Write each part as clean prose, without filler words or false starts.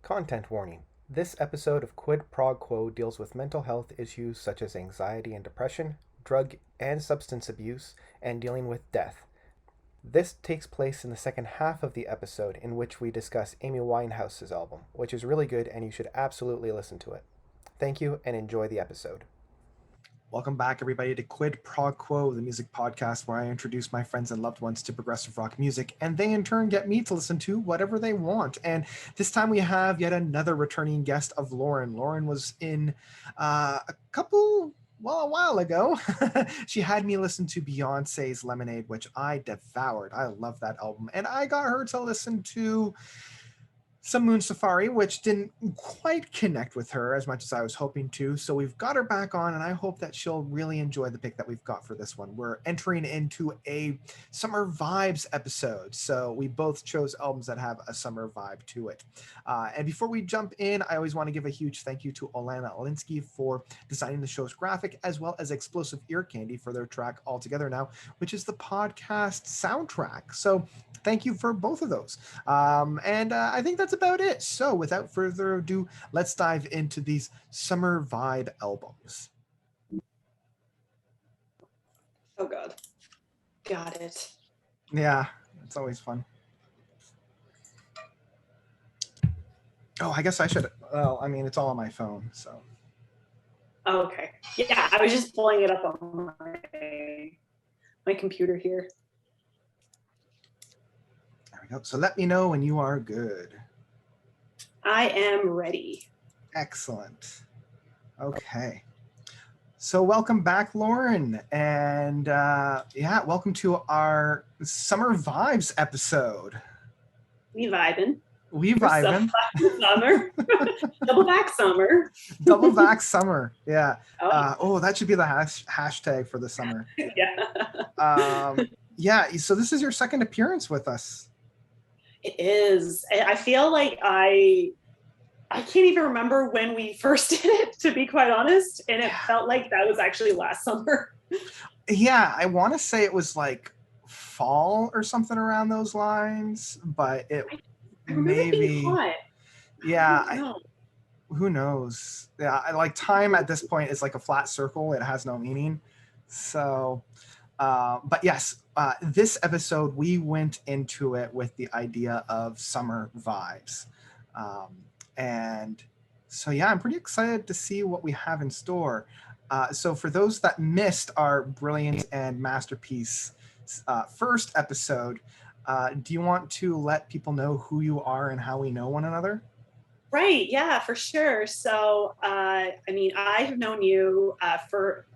Content warning. This episode of Quid Prog Quo deals with mental health issues such as anxiety and depression, drug and substance abuse, and dealing with death. This takes place in the second half of the episode, in which we discuss Amy Winehouse's album, which is really good and you should absolutely listen to it. Thank you and enjoy the episode. Welcome back, everybody, to Quid Prog Quo, the music podcast where I introduce my friends and loved ones to progressive rock music, and they in turn get me to listen to whatever they want. And this time we have yet another returning guest of Lauren. Lauren was in a while ago. She had me listen to Beyonce's Lemonade, which I devoured. I love that album. And I got her to listen to some Moon Safari, which didn't quite connect with her as much as I was hoping to. So we've got her back on, and I hope that she'll really enjoy the pick that we've got for this one. We're entering into a summer vibes episode. So we both chose albums that have a summer vibe to it. And before we jump in, I always want to give a huge thank you to Olana Alinsky for designing the show's graphic, as well as Explosive Ear Candy for their track All Together Now, which is the podcast soundtrack. So thank you for both of those. And I think that's about it. So without further ado, let's dive into these summer vibe albums. Oh God. Got it. Yeah, it's always fun. Oh, I guess I should. Well, I mean, it's all on my phone, so. Oh, okay. Yeah, I was just pulling it up on my computer here. There we go. So let me know when you are good. I am ready. Excellent. Okay. So welcome back, Lauren. And welcome to our Summer Vibes episode. We vibing. We vibing. Summer. Double back summer. Double back summer. Yeah. Oh, That should be the hashtag for the summer. Yeah. So this is your second appearance with us. It is. I feel like I can't even remember when we first did it, to be quite honest. And it felt like that was actually last summer. Yeah, I want to say it was like fall or something around those lines, but it maybe. Hot. Yeah, who knows? Yeah, like time at this point is like a flat circle. It has no meaning. So, but yes. This episode, we went into it with the idea of summer vibes. And so, yeah, I'm pretty excited to see what we have in store. So for those that missed our brilliant and masterpiece first episode, do you want to let people know who you are and how we know one another? Right. Yeah, for sure. So, I have known you for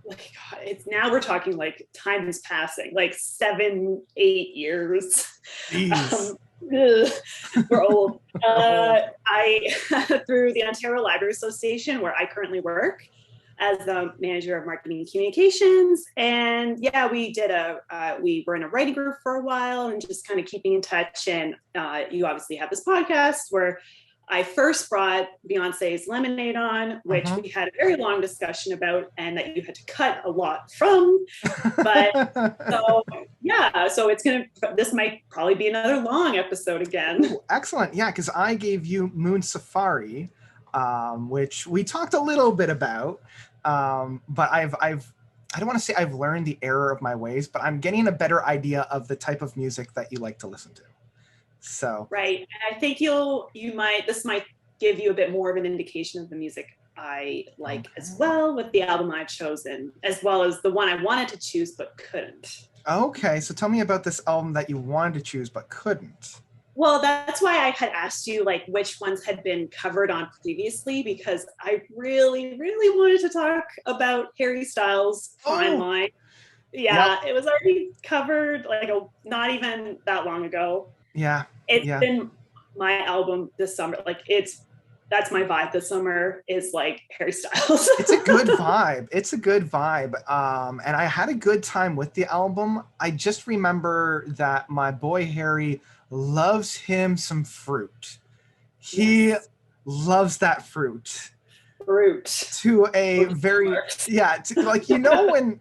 now we're talking like time is passing, like 7-8 years. We're old. I through the Ontario Library Association, where I currently work as the manager of marketing and communications. And yeah, we were in a writing group for a while and just kind of keeping in touch. And you obviously have this podcast where I first brought Beyonce's Lemonade on, which we had a very long discussion about and that you had to cut a lot from. But so this might probably be another long episode again. Ooh, excellent. Yeah, because I gave you Moon Safari, which we talked a little bit about. But I don't want to say I've learned the error of my ways, but I'm getting a better idea of the type of music that you like to listen to. So right, and I think this might give you a bit more of an indication of the music I like as well, with the album I've chosen, as well as the one I wanted to choose but couldn't. Okay, so tell me about this album that you wanted to choose but couldn't. Well, that's why I had asked you like which ones had been covered on previously, because I really, really wanted to talk about Harry Styles' Fine Line. Yeah, It was already covered not even that long ago. Yeah. It's been my album this summer. Like that's my vibe this summer, is like Harry Styles. It's a good vibe. And I had a good time with the album. I just remember that my boy Harry loves him some fruit. He loves that fruit. To a very, when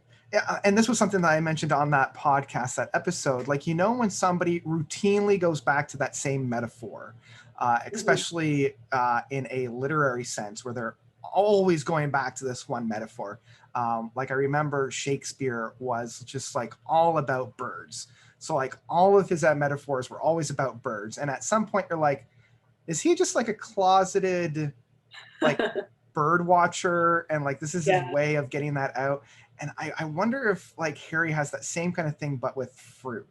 and this was something that I mentioned on that podcast, that episode, when somebody routinely goes back to that same metaphor, especially in a literary sense, where they're always going back to this one metaphor. Like I remember Shakespeare was just like all about birds. So like all of his metaphors were always about birds. And at some point you're like, is he just like a closeted like bird watcher? And like, this is his way of getting that out. And I wonder if like Harry has that same kind of thing, but with fruit.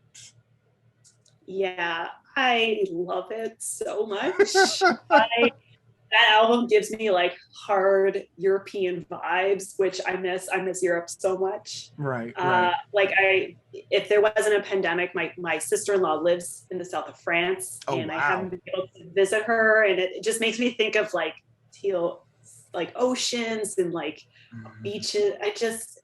Yeah, I love it so much. That album gives me like hard European vibes, which I miss. I miss Europe so much. Right. Like if there wasn't a pandemic, my sister-in-law lives in the south of France, and I haven't been able to visit her, and it just makes me think of like teal, like oceans and like beaches.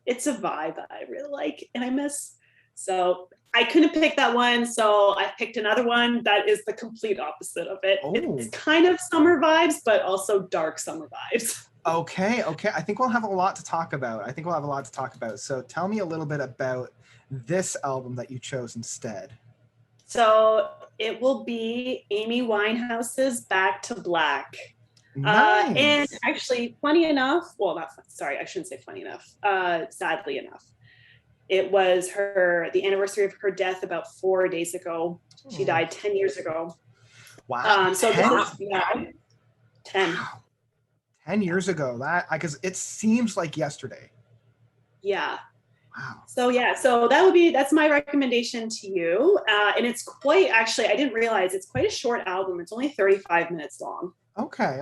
It's a vibe that I really like and I miss. So I couldn't pick that one, so I picked another one that is the complete opposite of it. It's kind of summer vibes, but also dark summer vibes. Okay. I think we'll have a lot to talk about. So tell me a little bit about this album that you chose instead. So it will be Amy Winehouse's Back to Black. Nice. And actually, funny enough, well, sorry, I shouldn't say funny enough, sadly enough. It was the anniversary of her death about 4 days ago. She died 10 years ago. Wow. So 10. Wow. 10 years ago. Because it seems like yesterday. Yeah. Wow. So that's my recommendation to you. And it's quite, actually, I didn't realize it's quite a short album. It's only 35 minutes long. Okay.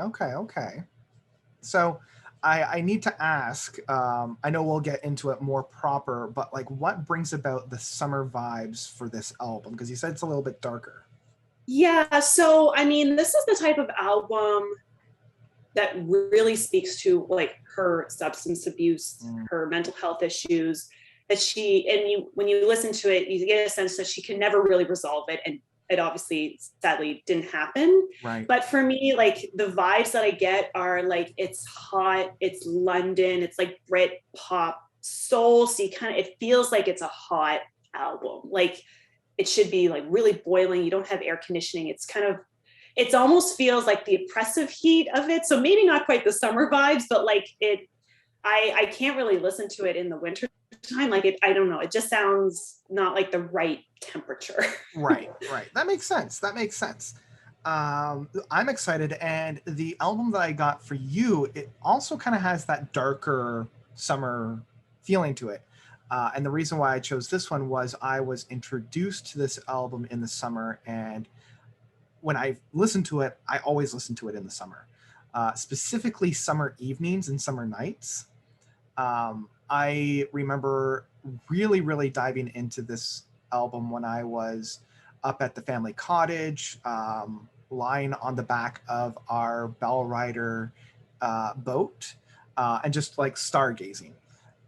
So I need to ask, I know we'll get into it more proper, but like what brings about the summer vibes for this album? Because you said it's a little bit darker. Yeah, so I mean, this is the type of album that really speaks to like her substance abuse, her mental health issues, that when you listen to it, you get a sense that she can never really resolve it, and it obviously sadly didn't happen. Right. But for me, like the vibes that I get are like, it's hot, it's London, it's like Brit pop soul. So it feels like it's a hot album. Like it should be like really boiling. You don't have air conditioning. It almost feels like the oppressive heat of it. So maybe not quite the summer vibes, but like I can't really listen to it in the winter time. Like I don't know. It just sounds not like the right temperature. Right. That makes sense. I'm excited. And the album that I got for you, it also kind of has that darker summer feeling to it. And the reason why I chose this one was I was introduced to this album in the summer. And when I listen to it, I always listen to it in the summer, specifically summer evenings and summer nights. I remember really, really diving into this album when I was up at the family cottage, lying on the back of our Bell Rider boat, and just like stargazing.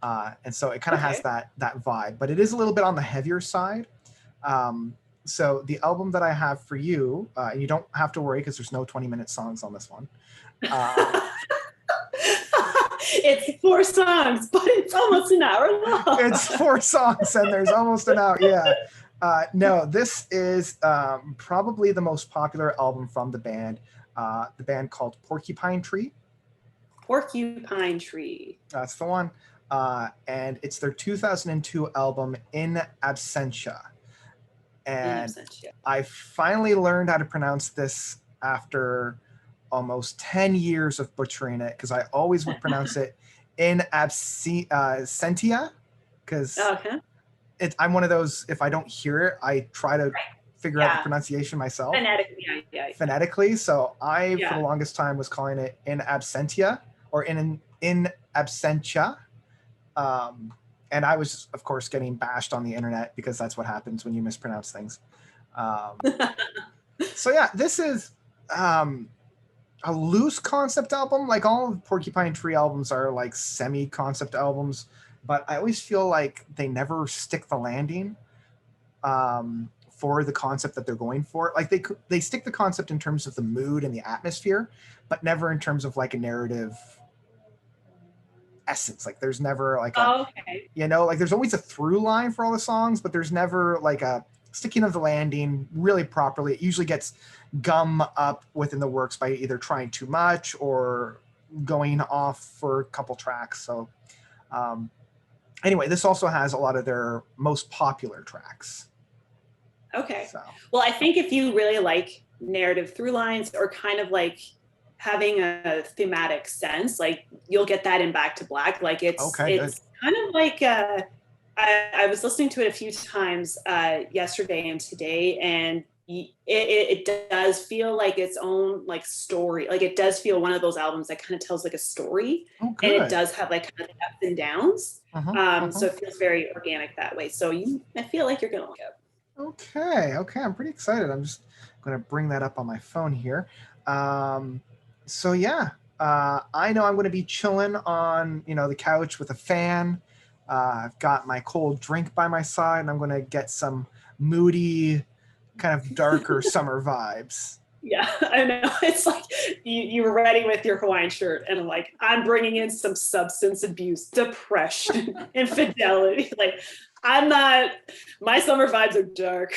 And so it kind of has that vibe, but it is a little bit on the heavier side. So the album that I have for you, and you don't have to worry because there's no 20-minute songs on this one. It's 4 songs, but it's almost an hour long. It's 4 songs and there's almost an hour. Yeah. No, this is probably the most popular album from the band called Porcupine Tree. Porcupine Tree. That's the one. And it's their 2002 album, In Absentia. And I finally learned how to pronounce this after almost 10 years of butchering it, because I always would pronounce it in absentia, because I'm one of those, if I don't hear it, I try to figure out the pronunciation myself. Phonetically. So I, for the longest time, was calling it in absentia or in absentia. And I was, of course, getting bashed on the internet because that's what happens when you mispronounce things. So yeah, this is a loose concept album. Like all of Porcupine Tree albums are like semi-concept albums, but I always feel like they never stick the landing for the concept that they're going for. Like they stick the concept in terms of the mood and the atmosphere, but never in terms of like a narrative essence. Like there's never like like there's always a through line for all the songs, but there's never like a sticking of the landing really properly. It usually gets gum up within the works by either trying too much or going off for a couple tracks. So anyway, this also has a lot of their most popular tracks. Okay. So. Well, I think if you really like narrative through lines or kind of like having a thematic sense, like you'll get that in Back to Black. Like it's kind of like I was listening to it a few times yesterday and today, and it does feel like its own like story. Like it does feel one of those albums that kind of tells like a story, and it does have like kind of ups and downs. So it feels very organic that way. So I feel like you're gonna like it. Okay, I'm pretty excited. I'm just gonna bring that up on my phone here. So yeah, I know I'm gonna be chilling on the couch with a fan. I've got my cold drink by my side, and I'm gonna get some moody, kind of darker summer vibes. Yeah, I know. It's like you were ready with your Hawaiian shirt, and I'm like, I'm bringing in some substance abuse, depression, infidelity. Like, I'm not. My summer vibes are dark.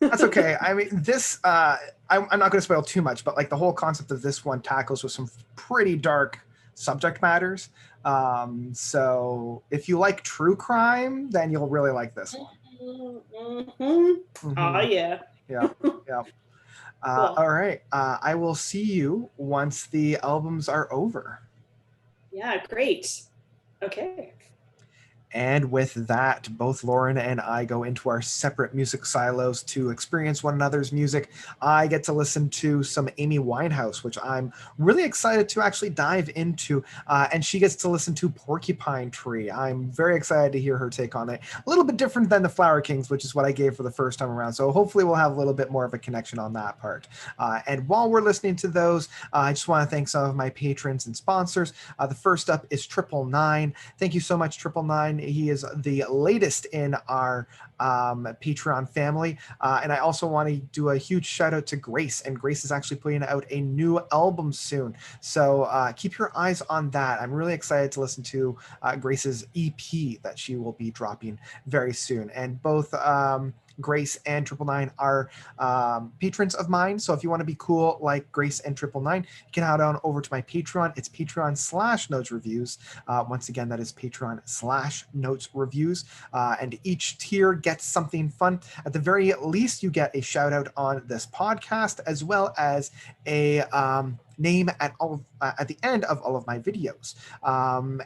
That's okay. I mean, this. I'm not going to spoil too much, but like the whole concept of this one tackles with some pretty dark subject matters. So if you like true crime, then you'll really like this one. Oh yeah. Yeah. Cool. All right. I will see you once the albums are over. Yeah, great. Okay. And with that, both Lauren and I go into our separate music silos to experience one another's music. I get to listen to some Amy Winehouse, which I'm really excited to actually dive into. And she gets to listen to Porcupine Tree. I'm very excited to hear her take on it. A little bit different than the Flower Kings, which is what I gave for the first time around. So hopefully we'll have a little bit more of a connection on that part. And while we're listening to those, I just want to thank some of my patrons and sponsors. The first up is 999. Thank you so much, 999. He is the latest in our Patreon family. And I also want to do a huge shout out to Grace. And Grace is actually putting out a new album soon. So keep your eyes on that. I'm really excited to listen to Grace's EP that she will be dropping very soon. And both Grace and 999 are patrons of mine. So if you want to be cool like Grace and 999, you can head on over to my Patreon. It's Patreon/Notes Reviews. Once again, that is Patreon/Notes Reviews. And each tier gets something fun. At the very least, you get a shout out on this podcast, as well as a name at the end of all of my videos.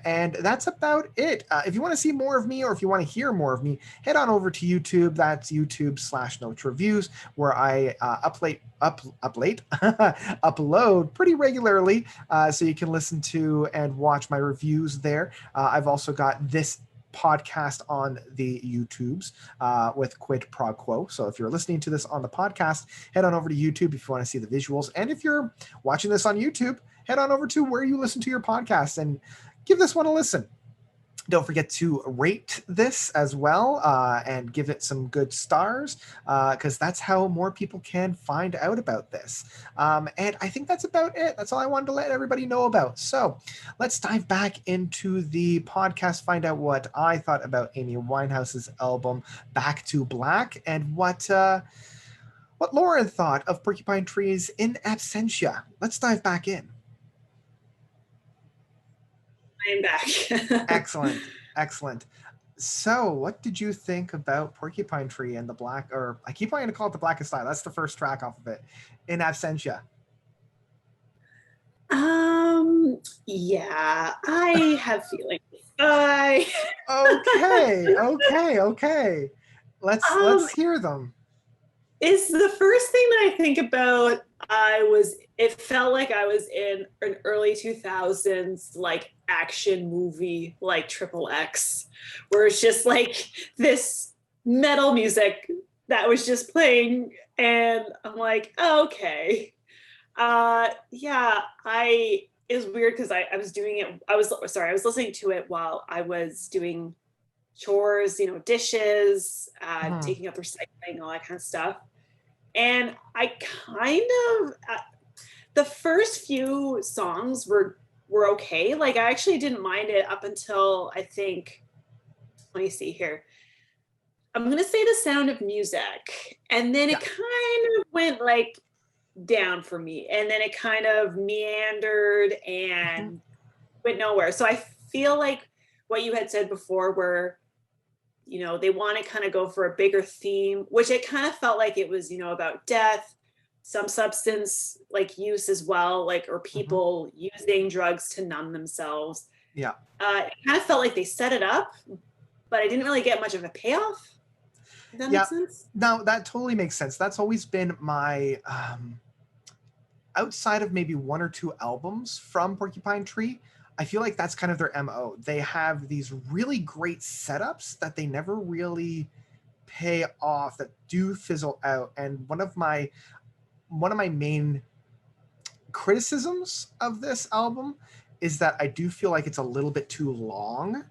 And that's about it. If you want to see more of me, or if you want to hear more of me, head on over to YouTube. That's YouTube/Notes Reviews, where I upload pretty regularly, so you can listen to and watch my reviews there. I've also got this podcast on the YouTubes with Quid Prog Quo. So if you're listening to this on the podcast, head on over to YouTube if you want to see the visuals. And if you're watching this on YouTube, head on over to where you listen to your podcast and give this one a listen. Don't forget to rate this as well and give it some good stars, because that's how more people can find out about this. And I think that's about it. That's all I wanted to let everybody know about. So let's dive back into the podcast, find out what I thought about Amy Winehouse's album Back to Black, and what Lauren thought of Porcupine Tree's In Absentia. Let's dive back in. I am back. Excellent. So, what did you think about Porcupine Tree and the Black, or I keep wanting to call it the Blackest Eye. That's the first track off of it, In Absentia. Yeah, I have feelings. Okay. Let's hear them. Is the first thing that I think about, it felt like I was in an early 2000s like action movie like XXX, where it's just like this metal music that was just playing, and I'm like, oh, okay. It was weird because I was doing it, I was listening to it while I was doing chores, dishes, taking up recycling, all that kind of stuff. And I kind of, the first few songs were okay. Like I actually didn't mind it up until I think, let me see here. I'm going to say The Sound of Music. And then it kind of went like down for me. And then it kind of meandered and went nowhere. So I feel like what you had said before, where, you know, they want to kind of go for a bigger theme, which it kind of felt like it was, you know, about death, some substance like use as well, like, or people using drugs to numb themselves. Yeah. It kind of felt like they set it up, but I didn't really get much of a payoff. If that makes sense? No, that totally makes sense. That's always been my, outside of maybe one or two albums from Porcupine Tree, I feel like that's kind of their MO. They have these really great setups that they never really pay off, that do fizzle out. And one of my main criticisms of this album is that I do feel like it's a little bit too long.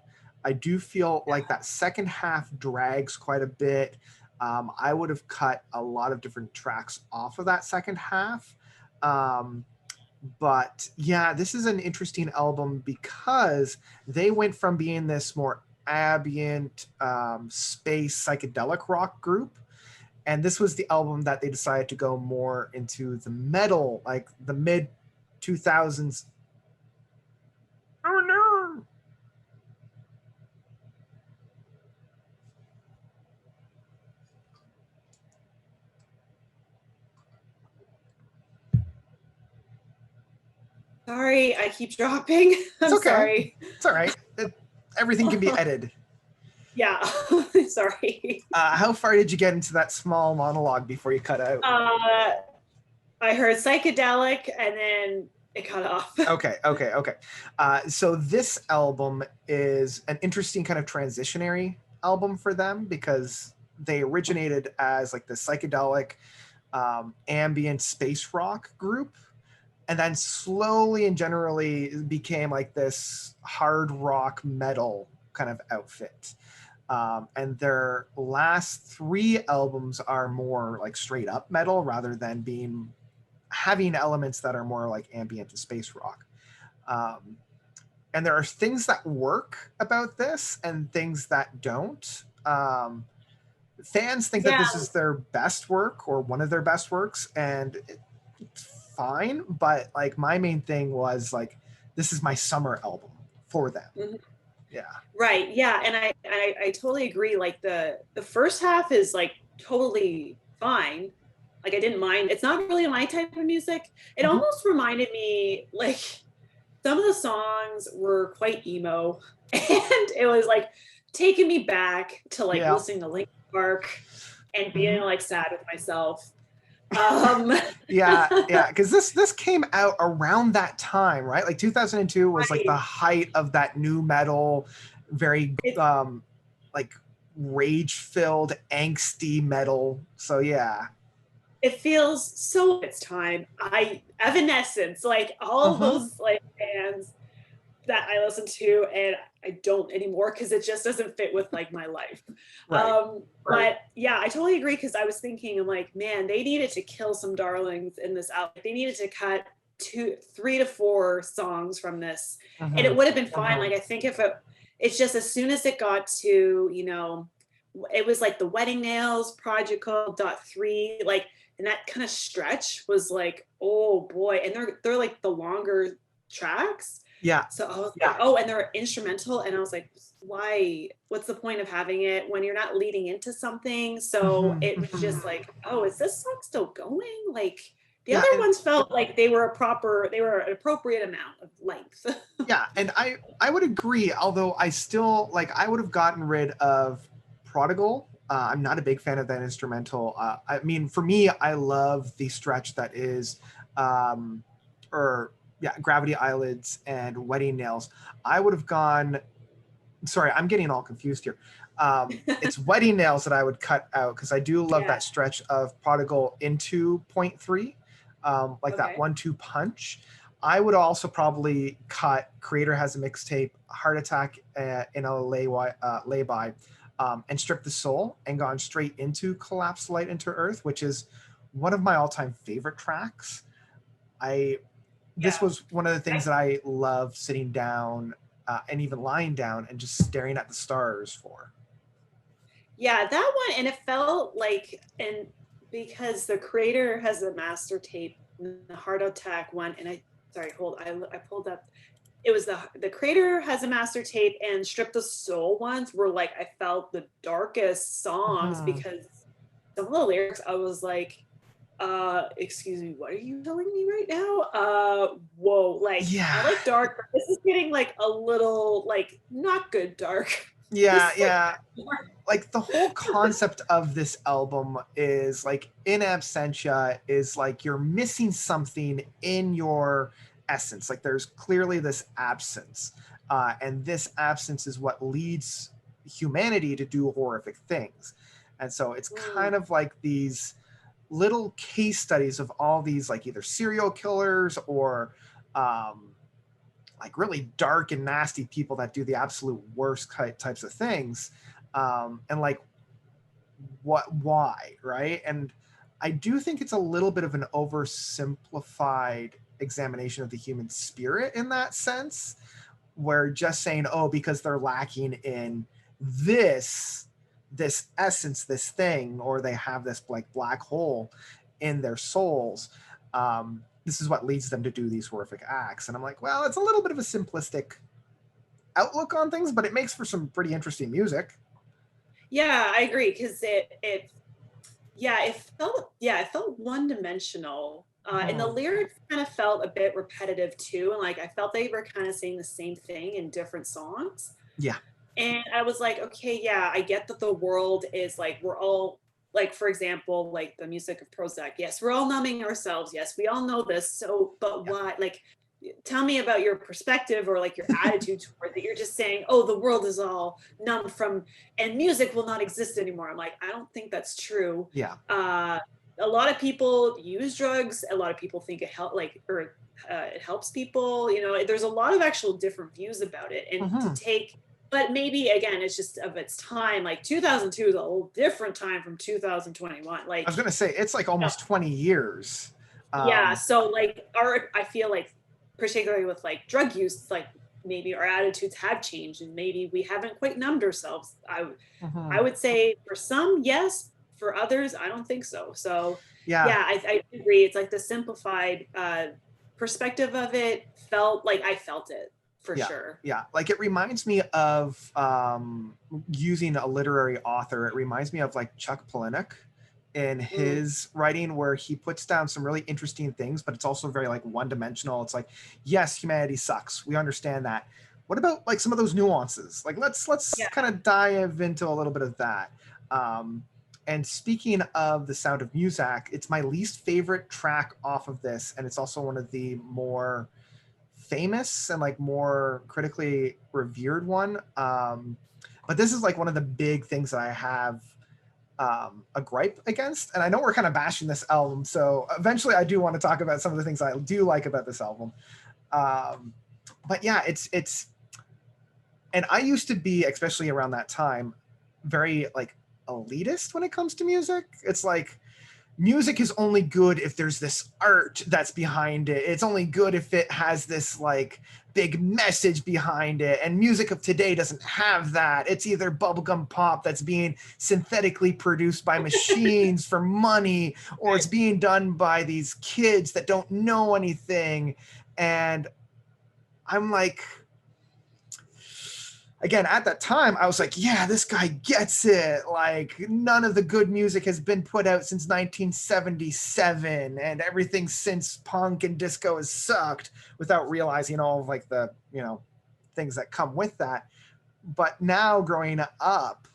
I do feel like that second half drags quite a bit. I would have cut a lot of different tracks off of that second half. But yeah, this is an interesting album because they went from being this more ambient, space psychedelic rock group, and this was the album that they decided to go more into the metal, like the mid 2000s. Oh no. Sorry, I keep dropping. I'm It's okay. sorry. It's all right. Everything can be edited. Yeah, sorry. How far did you get into that small monologue before you cut out? I heard psychedelic and then it cut off. Okay. So this album is an interesting kind of transitionary album for them because they originated as like the psychedelic ambient space rock group, and then slowly and generally became like this hard rock metal kind of outfit. And their last three albums are more like straight up metal rather than having elements that are more like ambient and space rock. And there are things that work about this and things that don't. Fans think that this is their best work or one of their best works, and it's fine. But like my main thing was like, this is my summer album for them. Mm-hmm. Yeah. Right. Yeah. And I totally agree. Like the first half is like totally fine. Like I didn't mind. It's not really my type of music. It almost reminded me, like, some of the songs were quite emo, and it was like taking me back to like listening to Linkin Park and being like sad with myself. Yeah, because this came out around that time, right? Like 2002 was like the height of that new metal, very like rage-filled, angsty metal. So yeah. It feels so its time. Evanescence, like all those like bands that I listen to, and I don't anymore because it just doesn't fit with like my life. Right. But yeah, I totally agree, because I was thinking, I'm like, man, they needed to kill some darlings in this album. They needed to cut 3 to 4 songs from this, and it would have been fine. Like I think if it's just as soon as it got to, you know, it was like the Wedding Nails, Project Code .3, like, and that kind of stretch was like, oh boy, and they're like the longer tracks. Yeah. So I was like, oh, and they're instrumental. And I was like, why? What's the point of having it when you're not leading into something? So it was just like, oh, is this song still going? Like the other ones felt like they were an appropriate amount of length. Yeah, and I would agree, although I still, like, I would have gotten rid of Prodigal. I'm not a big fan of that instrumental. I mean, for me, I love the stretch that is, Gravity Eyelids and Wedding Nails. I would have gone, sorry, I'm getting all confused here. It's Wedding Nails that I would cut out, because I do love that stretch of Prodigal into point 3, like that 1-2 punch. I would also probably cut Creator Has a Mixtape, Heart Attack in a Lay-By, and Strip the Soul, and gone straight into Collapse Light into Earth, which is one of my all-time favorite tracks. This was one of the things that I love sitting down and even lying down and just staring at the stars for. Yeah, that one, and it felt like, and because the creator has a master tape, the Heart Attack one, and sorry, hold, I pulled up. It was the creator has a master tape, and Strip the Soul ones were like, I felt the darkest songs Mhm. because some of the lyrics I was like, excuse me, what are you telling me right now? Whoa, like I Yeah. like dark, but this is getting like a little like not good dark. Yeah, This is like yeah. Like the whole concept of this album is like in absentia is like you're missing something in your essence. Like there's clearly this absence, and this absence is what leads humanity to do horrific things. And so it's kind of like these little case studies of all these like either serial killers or like really dark and nasty people that do the absolute worst types of things, and like why, right? And I do think it's a little bit of an oversimplified examination of the human spirit in that sense, where just saying, oh, because they're lacking in this essence, this thing, or they have this like black hole in their souls, this is what leads them to do these horrific acts. And I'm like, well, it's a little bit of a simplistic outlook on things, but it makes for some pretty interesting music. Yeah, I agree because it felt one dimensional. And the lyrics kind of felt a bit repetitive too. And like I felt they were kind of saying the same thing in different songs. Yeah. And I was like, okay, yeah, I get that the world is like, we're all like, for example, like the music of Prozac. Yes, we're all numbing ourselves. Yes, we all know this. So, but Yeah. why? Like, tell me about your perspective or like your attitude towards it. You're just saying, oh, the world is all numb from, and music will not exist anymore. I'm like, I don't think that's true. Yeah. A lot of people use drugs. A lot of people think it it helps people. You know, there's a lot of actual different views about it. And to take, but maybe again, it's just of its time. Like 2002 is a whole different time from 2021. I Like, was gonna say it's like almost 20 years. yeah. So like I feel like particularly with like drug use, like maybe our attitudes have changed and maybe we haven't quite numbed ourselves. I would say for some, yes. For others, I don't think so. So Yeah. yeah, I agree. It's like the simplified perspective of it felt like I felt it for Yeah. sure. Yeah. Like it reminds me of using a literary author. It reminds me of like Chuck Palahniuk in his writing, where he puts down some really interesting things, but it's also very like one dimensional. It's like, yes, humanity sucks. We understand that. What about like some of those nuances? Like let's Yeah. kind of dive into a little bit of that. And speaking of The Sound of Music, it's my least favorite track off of this, and it's also one of the more famous and like more critically revered one. But this is like one of the big things that I have a gripe against. And I know we're kind of bashing this album, so eventually I do want to talk about some of the things I do like about this album. But yeah, it's and I used to be, especially around that time, very like elitist when it comes to music. It's like music is only good if there's this art that's behind it. It's only good if it has this like big message behind it. And music of today doesn't have that. It's either bubblegum pop that's being synthetically produced by machines for money, or it's being done by these kids that don't know anything. And I'm like, again, at that time, I was like, yeah, this guy gets it. Like, none of the good music has been put out since 1977, and everything since punk and disco has sucked, without realizing all of like the, things that come with that. But now growing up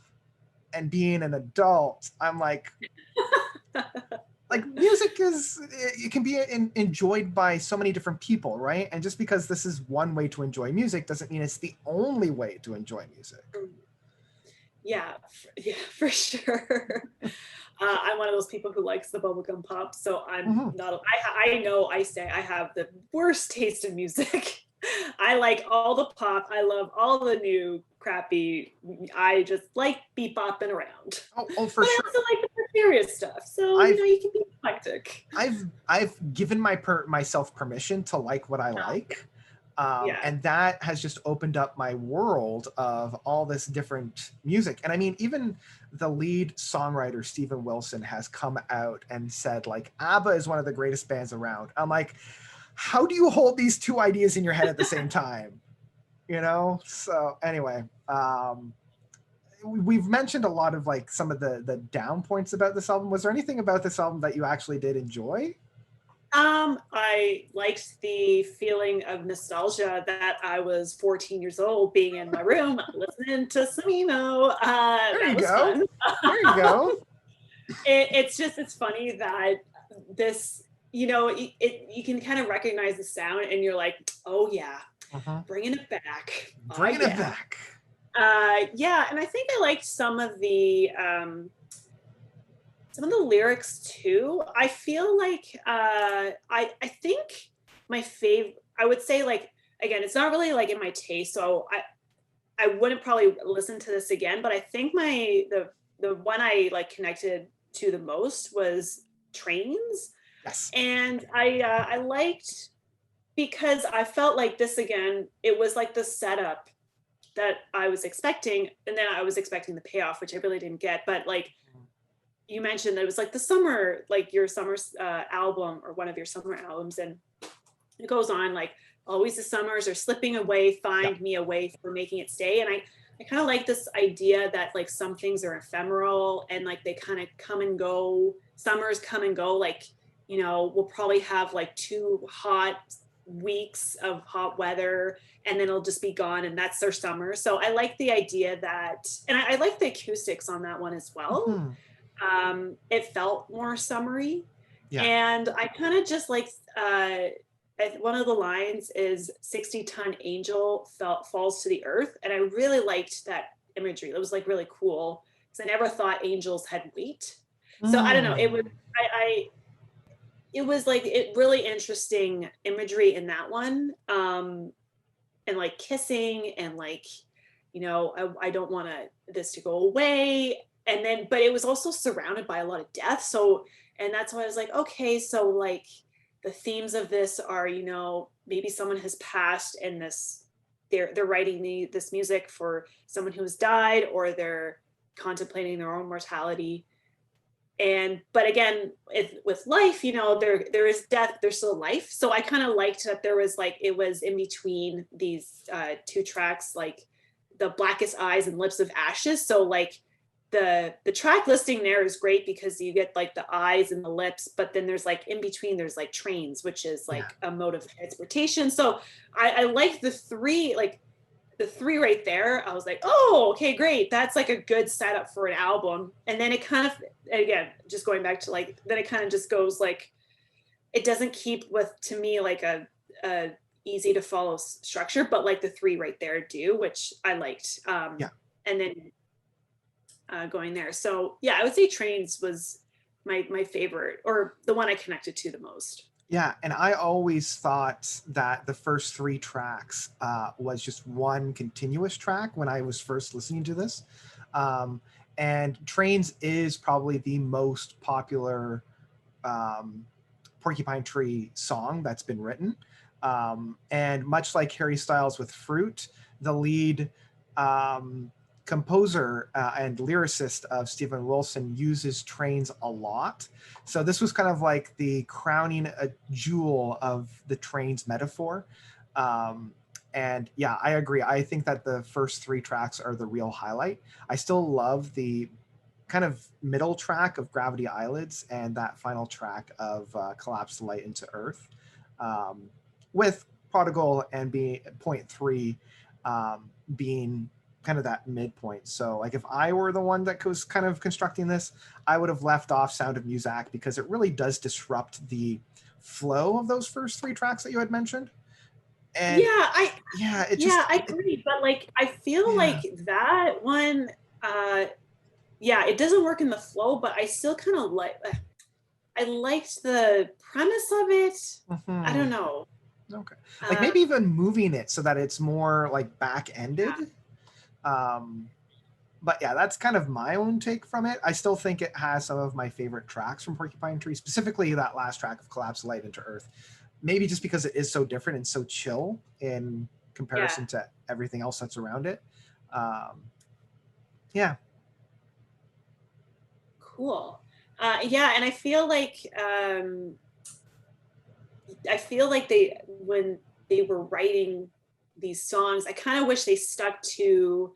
and being an adult, I'm like, music it can be enjoyed by so many different people, right? And just because this is one way to enjoy music doesn't mean it's the only way to enjoy music. Yeah, for sure. I'm one of those people who likes the bubblegum pop, so I'm not. I know I say I have the worst taste in music. I like all the pop. I love all the new crappy. I just like bebopping around. Oh, for but sure. I also like the more serious stuff. So you can be eclectic. I've given myself permission to like what I like. And that has just opened up my world of all this different music. And I mean, even the lead songwriter, Steven Wilson, has come out and said, like, ABBA is one of the greatest bands around. I'm like, how do you hold these two ideas in your head at the same time? You know? So anyway, we've mentioned a lot of like some of the down points about this album. Was there anything about this album that you actually did enjoy? I liked the feeling of nostalgia that I was 14 years old being in my room listening to some emo. There you was go. fun. There you go. It's funny that this, you know, you can kind of recognize the sound and you're like, oh yeah, bringing it back. Bringing it back. Yeah, and I think I liked some of the lyrics too. I feel like I think my favorite, I would say, like, again, it's not really like in my taste, so I wouldn't probably listen to this again, but I think the one I like connected to the most was Trains. Yes. And I liked, because I felt like this, again, it was like the setup that I was expecting, and then I was expecting the payoff, which I really didn't get. But like you mentioned, that it was like the summer, like your summer album, or one of your summer albums, and it goes on like, always the summers are slipping away, find me a way for making it stay. And I kind of like this idea that like some things are ephemeral and like they kind of come and go. Summers come and go. Like, you know, we'll probably have like 2 hot weeks of hot weather and then it'll just be gone, and that's their summer. So I like the idea that, and I like the acoustics on that one as well. It felt more summery. And I kind of just like one of the lines is 60-ton angel falls to the earth, and I really liked that imagery. It was like really cool, because I never thought angels had weight. So I don't know, it was it was like really interesting imagery in that one, and like kissing, and like, you know, I don't want this to go away. And then, but it was also surrounded by a lot of death. So, and that's why I was like, okay, so like the themes of this are, you know, maybe someone has passed, and they're writing this music for someone who has died, or they're contemplating their own mortality. But again, with life, you know, there is death, there's still life. So I kind of liked that there was like, it was in between these 2 tracks, like the Blackest Eyes and Lips of Ashes. So like the track listing there is great, because you get like the eyes and the lips, but then there's like in between, there's like trains, which is like a mode of transportation. So I like the 3, like the 3 right there. I was like, oh, okay, great. That's like a good setup for an album. And then it kind of, again, just going back to like, then it kind of just goes like, it doesn't keep with, to me, like a easy to follow structure, but like the 3 right there do, which I liked. And then going there. So yeah, I would say Trains was my favorite, or the one I connected to the most. Yeah, and I always thought that the first 3 tracks was just one continuous track when I was first listening to this. And Trains is probably the most popular Porcupine Tree song that's been written. And much like Harry Styles with Fruit, the lead composer and lyricist of Steven Wilson uses trains a lot. So this was kind of like the crowning jewel of the trains metaphor. And yeah, I agree. I think that the first 3 tracks are the real highlight. I still love the kind of middle track of Gravity Eyelids and that final track of Collapse the Light into Earth, with Prodigal and point 3 being kind of that midpoint. So like if I were the one that was kind of constructing this, I would have left off Sound of Muzak, because it really does disrupt the flow of those first 3 tracks that you had mentioned. And I agree. But like, I feel like that one, it doesn't work in the flow, but I still kind of I liked the premise of it. I don't know. Okay. Like maybe even moving it so that it's more like back-ended. But yeah, that's kind of my own take from it. I still think it has some of my favorite tracks from Porcupine Tree, specifically that last track of Collapse Light into Earth. maybe just because it is so different and so chill in comparison to everything else that's around it. Yeah. Cool. Yeah, and I feel like they, when they were writing these songs, I kind of wish they stuck to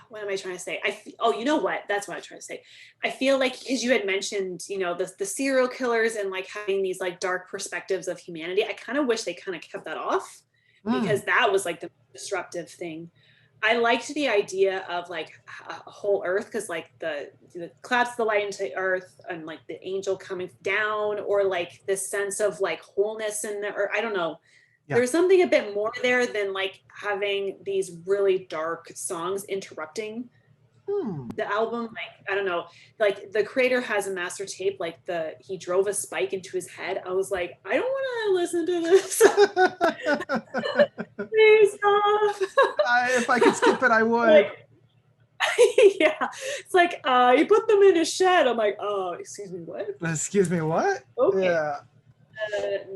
what am I trying to say? Oh, you know what? That's what I'm trying to say. I feel like, because you had mentioned, you know, the serial killers and like having these like dark perspectives of humanity. I kind of wish they kind of kept that off, because that was like the disruptive thing. I liked the idea of like a whole earth, because like the collapse of the light into earth and like the angel coming down, or like this sense of like wholeness in the, or I don't know. Yeah. There's something a bit more there than like having these really dark songs interrupting the album. Like, I don't know, like the creator has a master tape, like he drove a spike into his head. I was like, I don't want to listen to this. Please stop. If I could skip it, I would. Like, yeah, it's like he put them in his shed. I'm like, oh, excuse me, what? Excuse me, what? Okay. Yeah.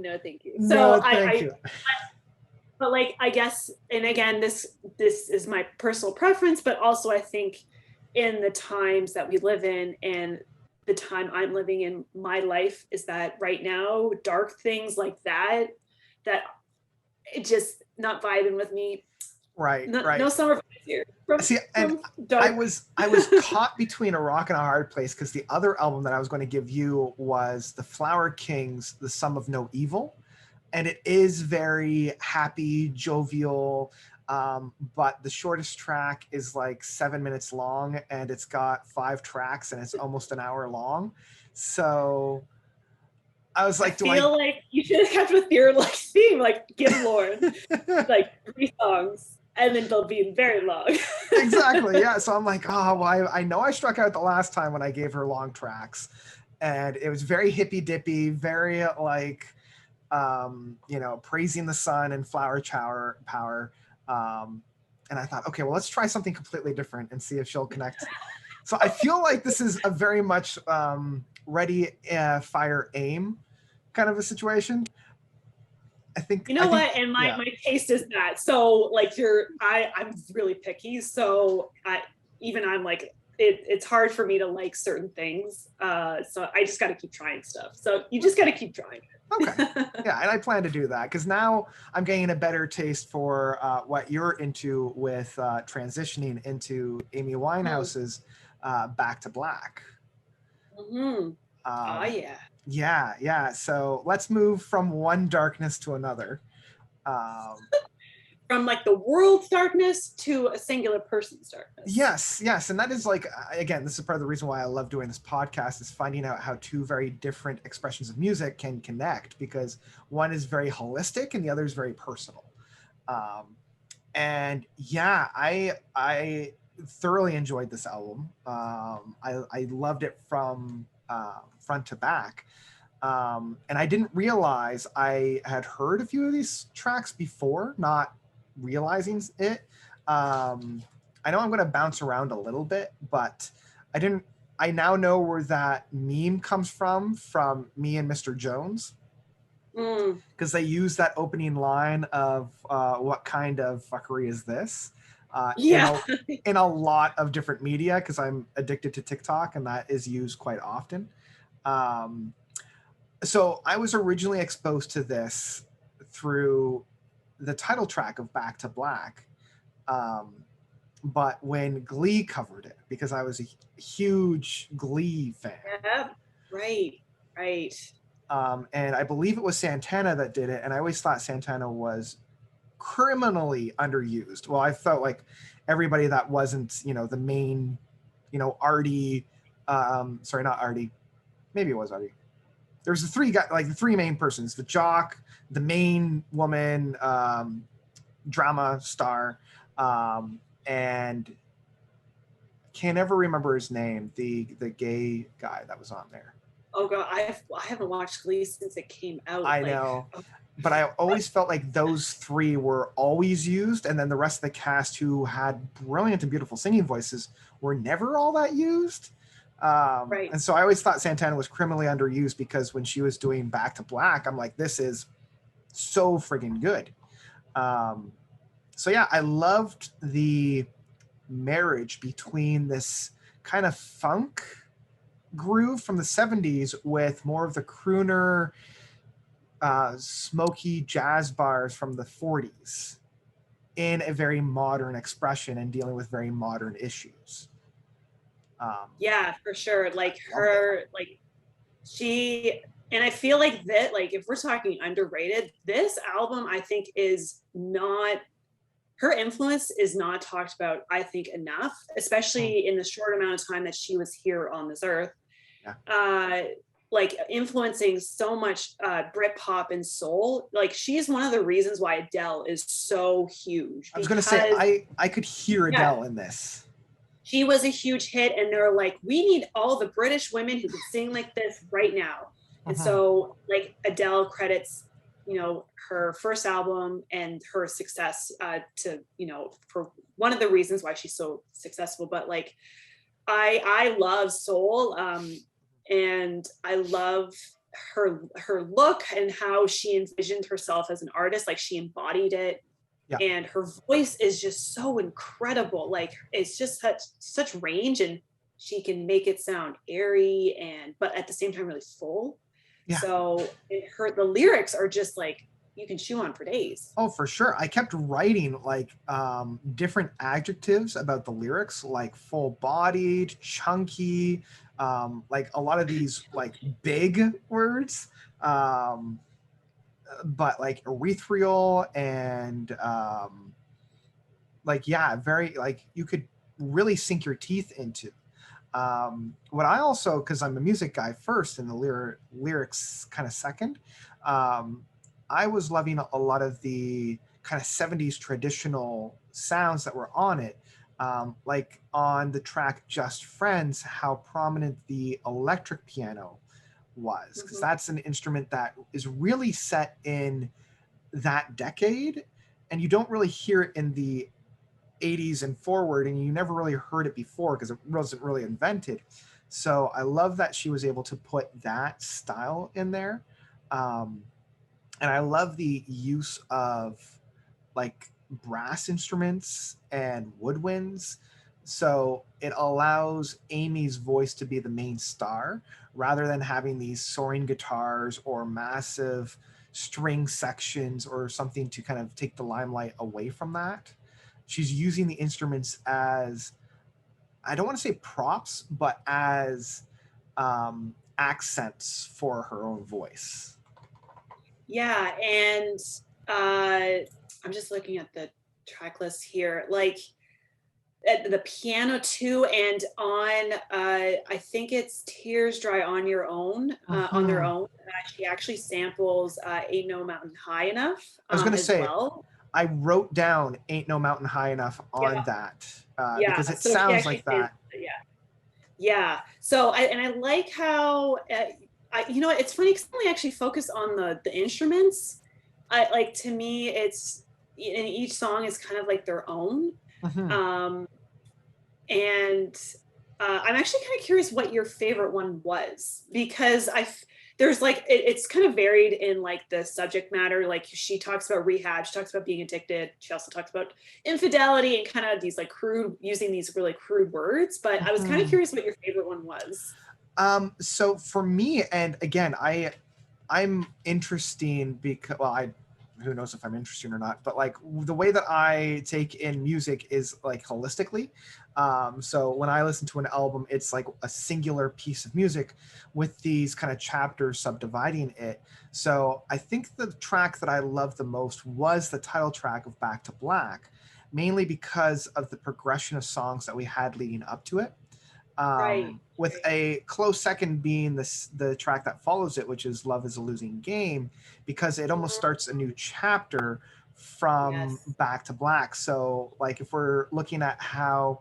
No, thank you. No, thank you. But like, I guess, and again, this is my personal preference, but also I think in the times that we live in and the time I'm living in my life, is that right now, dark things like that it just not vibing with me. Right. No summer vibes here. I was caught between a rock and a hard place, because the other album that I was going to give you was the Flower Kings, The Sum of No Evil. And it is very happy, jovial, but the shortest track is like 7 minutes long, and it's got 5 tracks, and it's almost an hour long. So I was like, I feel like you should have kept with your like theme, like give Lord like 3 songs, and then they'll be very long. Exactly. Yeah. So I'm like, oh, well, I know I struck out the last time when I gave her long tracks, and it was very hippy dippy, very like, you know, praising the sun and flower power. And I thought, okay, well, let's try something completely different and see if she'll connect. So I feel like this is a very much ready, fire, aim kind of a situation. I think, and my taste is that. So like I'm really picky. So I'm like, it's hard for me to like certain things. So I just got to keep trying stuff. So you just got to keep trying. Okay. Yeah. And I plan to do that, because now I'm getting a better taste for what you're into with transitioning into Amy Winehouse's Back to Black. Mm-hmm. Oh, yeah. Yeah. So let's move from one darkness to another. From like the world's darkness to a singular person's darkness. Yes. And that is like, again, this is part of the reason why I love doing this podcast, is finding out how 2 very different expressions of music can connect, because one is very holistic and the other is very personal. And yeah, I thoroughly enjoyed this album. I loved it from front to back. And I didn't realize I had heard a few of these tracks before, not realizing it. I know I'm going to bounce around a little bit, but I now know where that meme comes from Me and Mr. Jones, because they use that opening line of what kind of fuckery is this, in a lot of different media, because I'm addicted to TikTok, and that is used quite often. So I was originally exposed to this through the title track of Back to Black, but when Glee covered it, because I was a huge Glee fan. Yeah, right. And I believe it was Santana that did it, and I always thought Santana was criminally underused. Well, I felt like everybody that wasn't, the main, Artie, sorry, not Artie, maybe it was Artie. There's the 3 guys, like the 3 main persons, the jock, the main woman, drama star, and can't ever remember his name, the gay guy that was on there. Oh god, I haven't watched Glee since it came out. I know, but I always felt like those 3 were always used, and then the rest of the cast, who had brilliant and beautiful singing voices, were never all that used. Right. And so I always thought Santana was criminally underused, because when she was doing Back to Black, I'm like, this is so friggin' good. So yeah, I loved the marriage between this kind of funk groove from the 70s with more of the crooner, smoky jazz bars from the 40s in a very modern expression and dealing with very modern issues. Yeah, for sure. Like Loved it. her, like she, and I feel like that, like if we're talking underrated, this album I think is not, her influence is not talked about, I think, enough, especially in the short amount of time that she was here on this earth. Yeah. Like influencing so much Britpop and soul. Like she's one of the reasons why Adele is so huge. I was going to say, I could hear Yeah, Adele in this. she was a huge hit, and they're like, we need all the British women who can sing like this right now. And so like Adele credits, you know, her first album and her success to, you know, for one of the reasons why she's so successful. But like I love soul, and I love her look and how she envisioned herself as an artist. Like she embodied it. Yeah. And her voice is just so incredible. Like it's just such range, and she can make it sound airy but at the same time really full. Yeah. So the lyrics are just like you can chew on for days. Oh, for sure. I kept writing like different adjectives about the lyrics, like full-bodied, chunky, like a lot of these like big words, but like ethereal and like, yeah, very like you could really sink your teeth into. What I also, because I'm a music guy first and the lyrics kind of second, I was loving a lot of the kind of 70s traditional sounds that were on it. Like on the track Just Friends, how prominent the electric piano was, because that's an instrument that is really set in that decade, and you don't really hear it in the 80s and forward, and you never really heard it before because it wasn't really invented. So I love that she was able to put that style in there. And I love the use of like brass instruments and woodwinds. So it allows Amy's voice to be the main star rather than having these soaring guitars or massive string sections or something to kind of take the limelight away from that. She's using the instruments as, I don't want to say props, but as accents for her own voice. Yeah, and I'm just looking at the track list here. Like the piano too, and on I think it's Tears Dry on Your Own, on their own. She actually samples Ain't No Mountain High Enough. I was going to say, well. I wrote down Ain't No Mountain High Enough on that because it sounds like that. Yeah. So I like how, you know, it's funny because I only actually focus on the instruments. Like to me, it's, and each song is kind of like their own. And I'm actually kind of curious what your favorite one was, because there's like it's kind of varied in like the subject matter. Like she talks about rehab, she talks about being addicted, she also talks about infidelity and kind of these like using these really crude words. But I was kind of curious what your favorite one was. So for me, and again, I'm interesting because, well, who knows if I'm interesting or not, but like the way that I take in music is like holistically. So when I listen to an album, it's like a singular piece of music with these kind of chapters subdividing it. So I think the track that I loved the most was the title track of Back to Black, mainly because of the progression of songs that we had leading up to it. With a close second being the track that follows it, which is Love is a Losing Game, because it almost starts a new chapter from Back to Black. So like if we're looking at how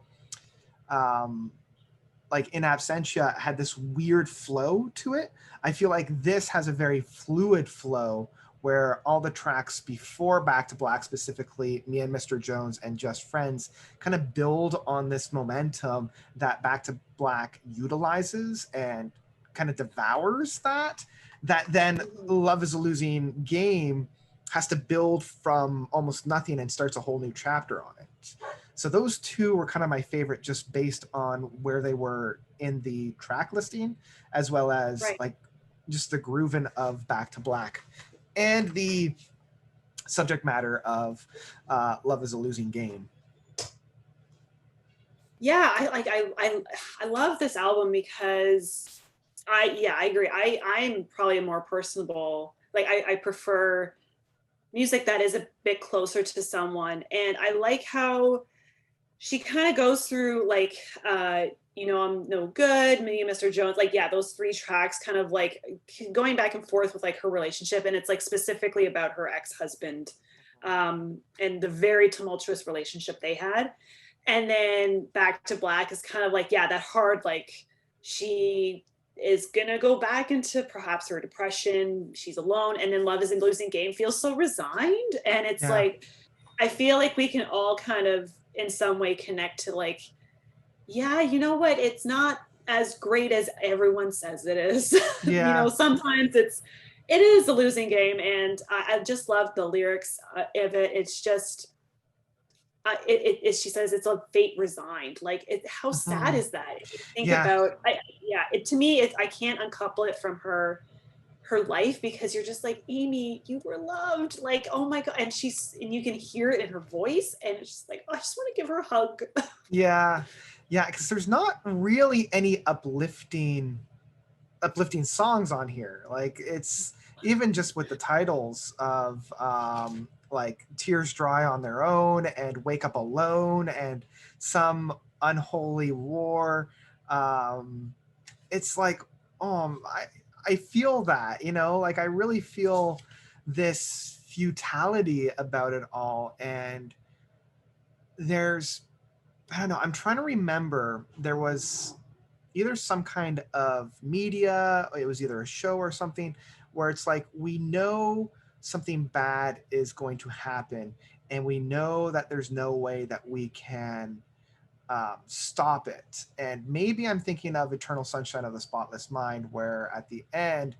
like In Absentia had this weird flow to it, I feel like this has a very fluid flow where all the tracks before Back to Black, specifically Me and Mr. Jones and Just Friends, kind of build on this momentum that Back to Black utilizes and kind of devours that then Love is a Losing Game has to build from almost nothing and starts a whole new chapter on it. So those two were kind of my favorite, just based on where they were in the track listing, as well as like just the grooving of Back to Black and the subject matter of Love is a Losing Game. Yeah, I love this album because I agree. I'm probably a more personable, like I prefer music that is a bit closer to someone. And I like how she kind of goes through like you know, I'm no good, Me and Mr. Jones, like, yeah, those 3 tracks kind of like going back and forth with like her relationship, and it's like specifically about her ex-husband and the very tumultuous relationship they had. And then Back to Black is kind of like, yeah, that hard, like she is gonna go back into perhaps her depression, she's alone. And then Love is a Losing Game feels so resigned, and it's like, I feel like we can all kind of in some way connect to like, yeah, you know what, it's not as great as everyone says it is. You know, sometimes it is a losing game. And I just love the lyrics of it. It's just she says it's a fate resigned. Like, how sad is that? If you think about, to me, I can't uncouple it from her life, because you're just like, Amy, you were loved. Like, oh my God. And you can hear it in her voice, and it's just like, oh, I just want to give her a hug. Yeah, because there's not really any uplifting songs on here. Like, it's even just with the titles of like Tears Dry on Their Own and Wake Up Alone and Some Unholy War. It's like, I feel that, you know, like I really feel this futility about it all. And I don't know, I'm trying to remember, there was either some kind of media, it was either a show or something, where it's like, we know something bad is going to happen, and we know that there's no way that we can stop it. And maybe I'm thinking of Eternal Sunshine of the Spotless Mind, where at the end,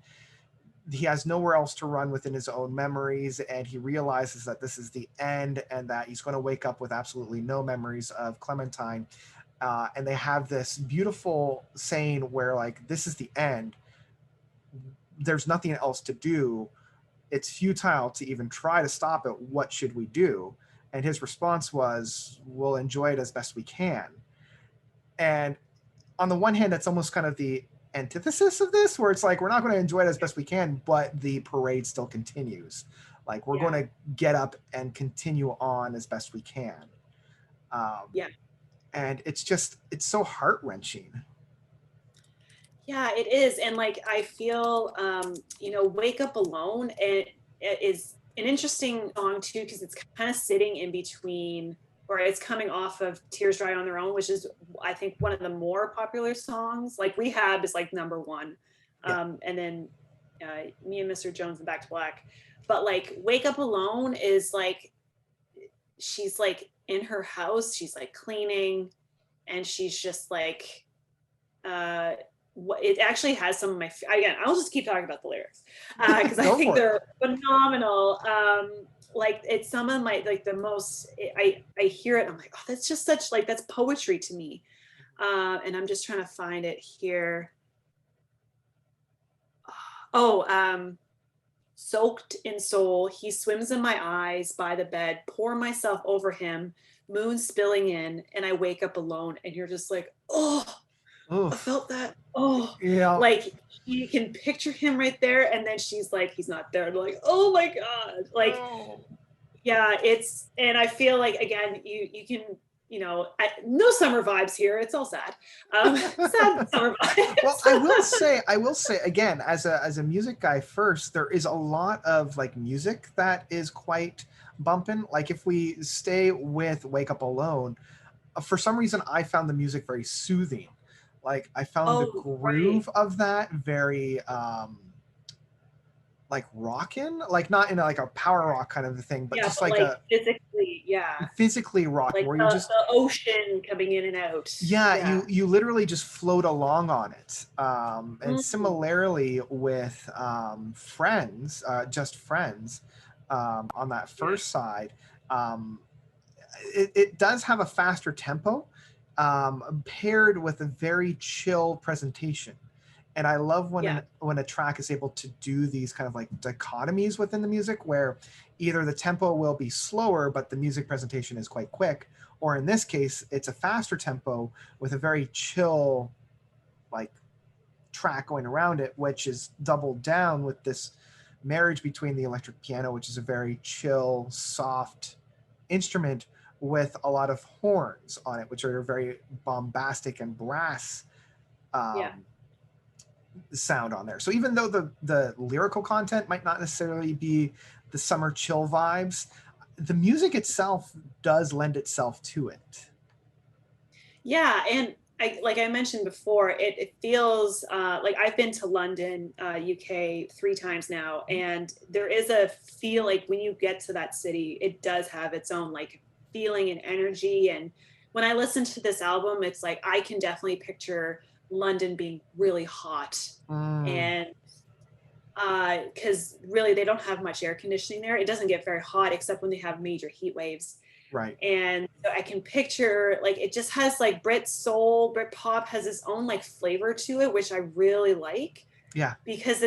he has nowhere else to run within his own memories, and he realizes that this is the end and that he's going to wake up with absolutely no memories of Clementine. And they have this beautiful saying where, like, this is the end. There's nothing else to do. It's futile to even try to stop it. What should we do? And his response was, we'll enjoy it as best we can. And on the one hand, that's almost kind of the antithesis of this, where it's like, we're not going to enjoy it as best we can, but the parade still continues. Like, we're going to get up and continue on as best we can. And it's so heart-wrenching. Yeah, it is. And like, I feel, you know, Wake Up Alone, it is an interesting song too, because it's kind of sitting in between, or it's coming off of Tears Dry on Their Own, which is, I think, one of the more popular songs. Like, Rehab is like number 1. And then Me and Mr. Jones and Back to Black. But like, Wake Up Alone is like, she's like in her house, she's like cleaning, and she's just like, it actually has some of my, again, I'll just keep talking about the lyrics because I think they're phenomenal. Like, it's some of my, like, the most, I hear it, I'm like, oh, that's just such, like, that's poetry to me. And I'm just trying to find it here. Soaked in soul, he swims in my eyes by the bed, pour myself over him, moon spilling in, and I wake up alone. And you're just like, oh, I felt that. Oh, yeah. Like, you can picture him right there, and then she's like, he's not there. And like, oh my God. Like, yeah, and I feel like, again, you can, you know, no summer vibes here. It's all sad. Sad summer vibes. Well, I will say again, as a music guy first, there is a lot of like music that is quite bumping. Like, if we stay with Wake Up Alone, for some reason, I found the music very soothing. Like, I found the groove of that very like rockin', like not in like a power rock kind of a thing, but Yeah, just but like like a physically, yeah. physically rocking Like where you're just, the ocean coming in and out. yeah, Yeah. you literally just float along on it. And Mm, similarly with Friends, Just Friends, on that yeah. first side, um, it does have a faster tempo, paired with a very chill presentation. And I love when Yeah. when a track is able to do these kind of like dichotomies within the music, where either the tempo will be slower but the music presentation is quite quick, or in this case it's a faster tempo with a very chill like track going around it, which is doubled down with this marriage between the electric piano, which is a very chill, soft instrument, with a lot of horns on it, which are very bombastic and brass Yeah. um, sound on there. So even though the lyrical content might not necessarily be the summer chill vibes, the music itself does lend itself to it. Yeah, and like I mentioned before, it feels like I've been to London, UK 3 times now, and there is a feel like when you get to that city, it does have its own like feeling and energy. And when I listen to this album, it's like I can definitely picture London being really hot, Mm, and because really they don't have much air conditioning there. It doesn't get very hot except when they have major heat waves, right. and so I can picture like it just has like Brit soul, Brit pop has its own like flavor to it, which I really like Yeah. because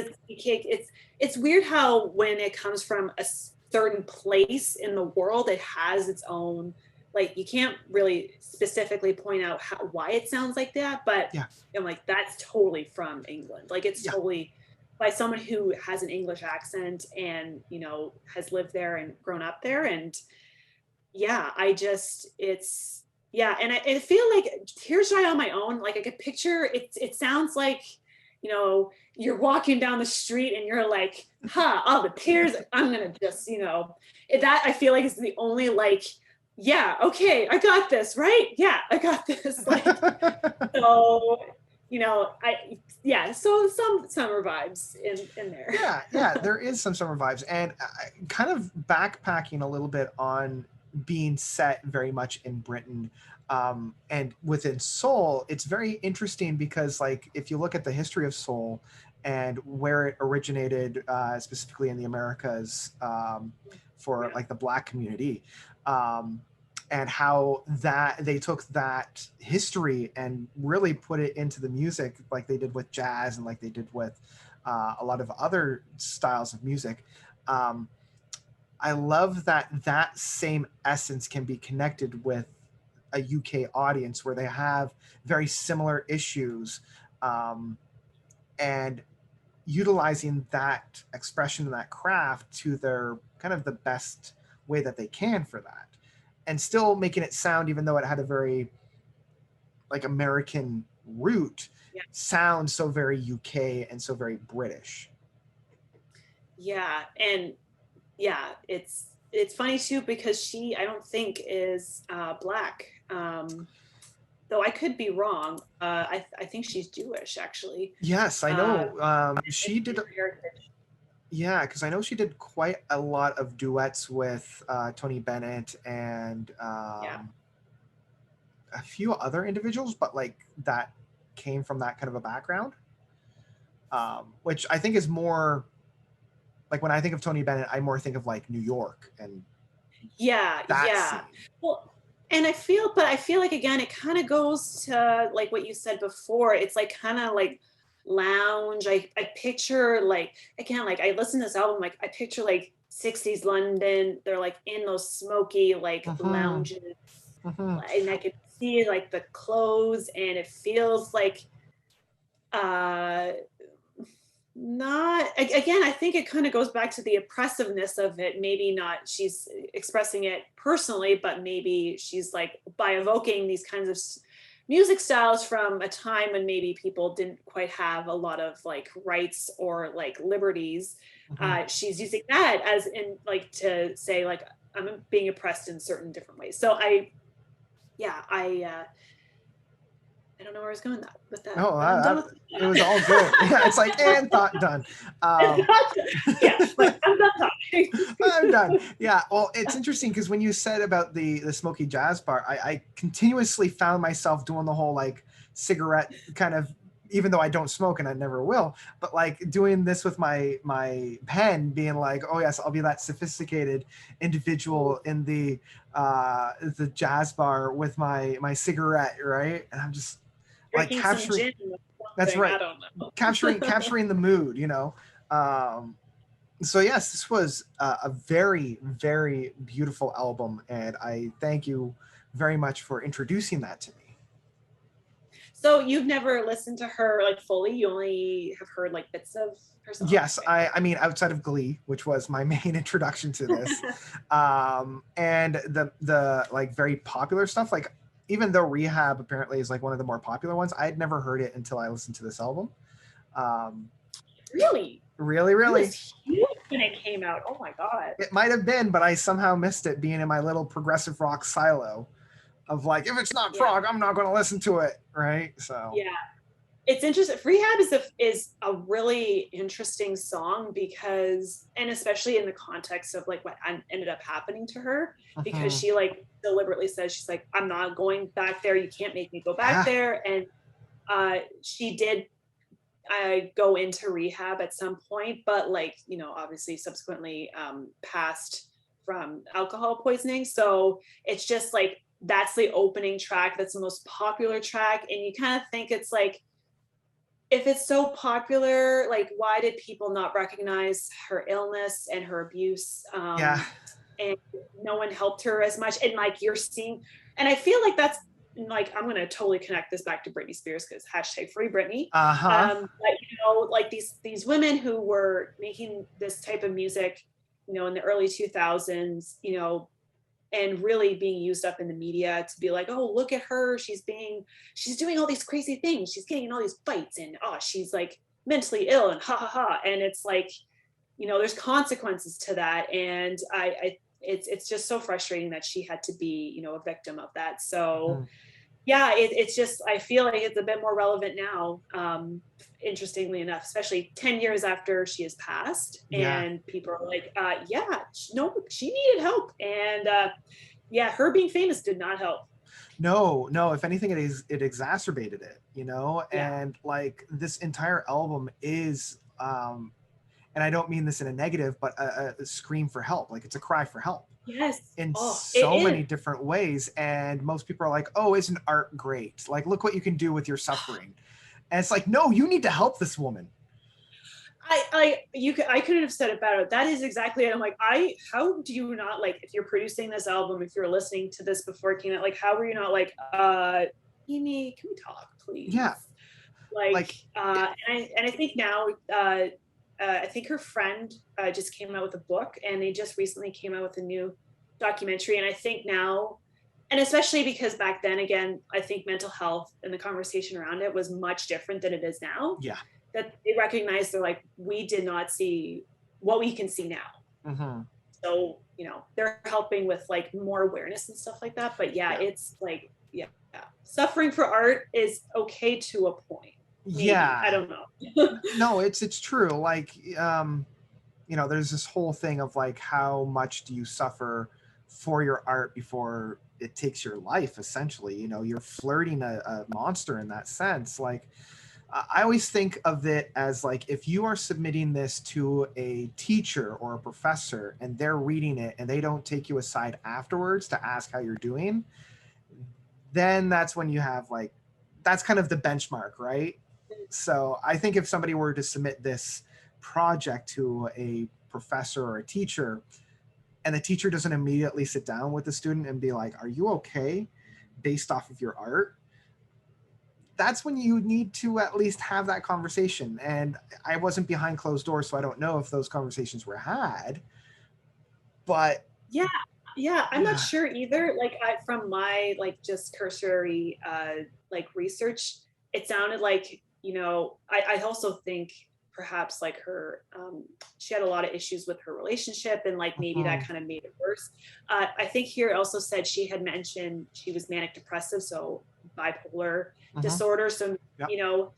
it's weird how when it comes from a certain place in the world, it has its own like you can't really specifically point out why it sounds like that, but Yeah. I'm like that's totally from England. Like it's Yeah. totally by someone who has an English accent and has lived there and grown up there and yeah, I just it's yeah, and I feel like Tears Dry on My Own. Like I could picture it. It sounds like you're walking down the street and you're like, huh, all the tears. I'm gonna just that I feel like is the only like, yeah, okay, I got this, right? Yeah, I got this. Like so, I yeah. So some summer vibes in there. Yeah, yeah, there is some summer vibes, and kind of backpacking a little bit on being set very much in Britain, and within soul, it's very interesting because, like, if you look at the history of soul and where it originated, specifically in the Americas, for Yeah, like the Black community, um, and how that they took that history and really put it into the music, like they did with jazz and like they did with a lot of other styles of music. Um, I love that that same essence can be connected with a UK audience where they have very similar issues, um, and utilizing that expression and that craft to their kind of the best way that they can for that, and still making it sound, even though it had a very like American root, yeah, sound so very UK and so very British. yeah, and yeah, it's funny too because she I don't think is black. Though I could be wrong. I think she's Jewish actually. Yes, I Uh, know. She in did, her heritage. yeah, because I know she did quite a lot of duets with Tony Bennett and Yeah, a few other individuals, but like that came from that kind of a background, which I think is more like when I think of Tony Bennett, I more think of like New York and yeah, that yeah. scene. Well, and I feel like again, it kind of goes to like what you said before. It's like kind of like lounge. I picture like again, like I listen to this album, like I picture like 60s London. They're like in those smoky like Hmm. lounges Hmm. and I could see like the clothes and it feels like uh not again I think it kind of goes back to the oppressiveness of it, maybe not she's expressing it personally but maybe she's like by evoking these kinds of music styles from a time when maybe people didn't quite have a lot of like rights or like liberties. Hmm. She's using that as in like to say like I'm being oppressed in certain different ways. So I yeah I don't know where I was going with that. Oh, But I'm done with it was all good. Yeah, it's like, and thought done. yeah, like I'm done talking. I'm done. Yeah. Well, it's interesting because when you said about the smoky jazz bar, I continuously found myself doing the whole like cigarette kind of, even though I don't smoke and I never will, but like doing this with my pen, being like, oh yes, I'll be that sophisticated individual in the jazz bar with my cigarette, right? And I'm just like Drinking some capturing. gin. That's right. I don't know. Capturing the mood, you know. So yes, this was a very, very beautiful album, and I thank you very much for introducing that to me. So you've never listened to her like fully? You only have heard like bits of her songs? Yes, I mean outside of Glee, which was my main introduction to this, and the like very popular stuff, like even though Rehab apparently is like one of the more popular ones, I had never heard it until I listened to this album. Really? Really, It really. was huge when it came out. Oh my god. It might have been, but I somehow missed it being in my little progressive rock silo of like, if it's not prog, I'm not going to listen to it, right? So yeah, it's interesting. Rehab is a really interesting song because, and especially in the context of like what ended up happening to her, because she like deliberately says, she's like, I'm not going back there. You can't make me go back there. And she did go into rehab at some point, but like, you know, obviously subsequently passed from alcohol poisoning. So it's just like, that's the opening track. That's the most popular track. And you kind of think it's like, if it's so popular, like why did people not recognize her illness and her abuse? And no one helped her as much. And like you're seeing, and I feel like that's like, I'm gonna totally connect this back to Britney Spears because hashtag free Britney. But you know, like these women who were making this type of music, you know, in the early 2000s, you know, and really being used up in the media to be like, oh, look at her, she's doing all these crazy things, she's getting in all these fights, and oh, she's like mentally ill, and ha ha ha. And it's like, you know, there's consequences to that, and it's just so frustrating that she had to be, you know, a victim of that. So yeah, it's just, I feel like it's a bit more relevant now, interestingly enough, especially 10 years after she has passed. And people are like, yeah, no, she needed help. And yeah, her being famous did not help. No, if anything, it exacerbated it, you know. And like this entire album is and I don't mean this in a negative, but a scream for help. Like it's a cry for help. Yes. In so many different ways. And most people are like, oh, isn't art great? Like, look what you can do with your suffering. And it's like, no, you need to help this woman. I couldn't have said it better. That is exactly it. I'm like, how do you not, like, if you're producing this album, if you're listening to this before it came out, like, how were you not like, Amy, can we talk, please? Yeah. And I think now, I think her friend just came out with a book, and they just recently came out with a new documentary. And I think now, and especially because back then, again, I think mental health and the conversation around it was much different than it is now. Yeah. That they recognize, they're like, we did not see what we can see now. So, you know, they're helping with like more awareness and stuff like that. But yeah. It's like, suffering for art is okay to a point. Maybe. I don't know. No, it's true. Like, you know, there's this whole thing of like, how much do you suffer for your art before it takes your life? Essentially, you know, you're flirting a monster in that sense. Like, I always think of it as like, if you are submitting this to a teacher or a professor and they're reading it and they don't take you aside afterwards to ask how you're doing, then that's when you have like, that's kind of the benchmark, right? So I think if somebody were to submit this project to a professor or a teacher, and the teacher doesn't immediately sit down with the student and be like, are you okay based off of your art? That's when you need to at least have that conversation. And I wasn't behind closed doors, so I don't know if those conversations were had. But I'm not sure either. Like from my like just cursory like research, it sounded like, you know, I also think perhaps like her, she had a lot of issues with her relationship, and like maybe that kind of made it worse. I think here it also said she had mentioned she was manic depressive, so bipolar Mhm. disorder. So, Yep. you know,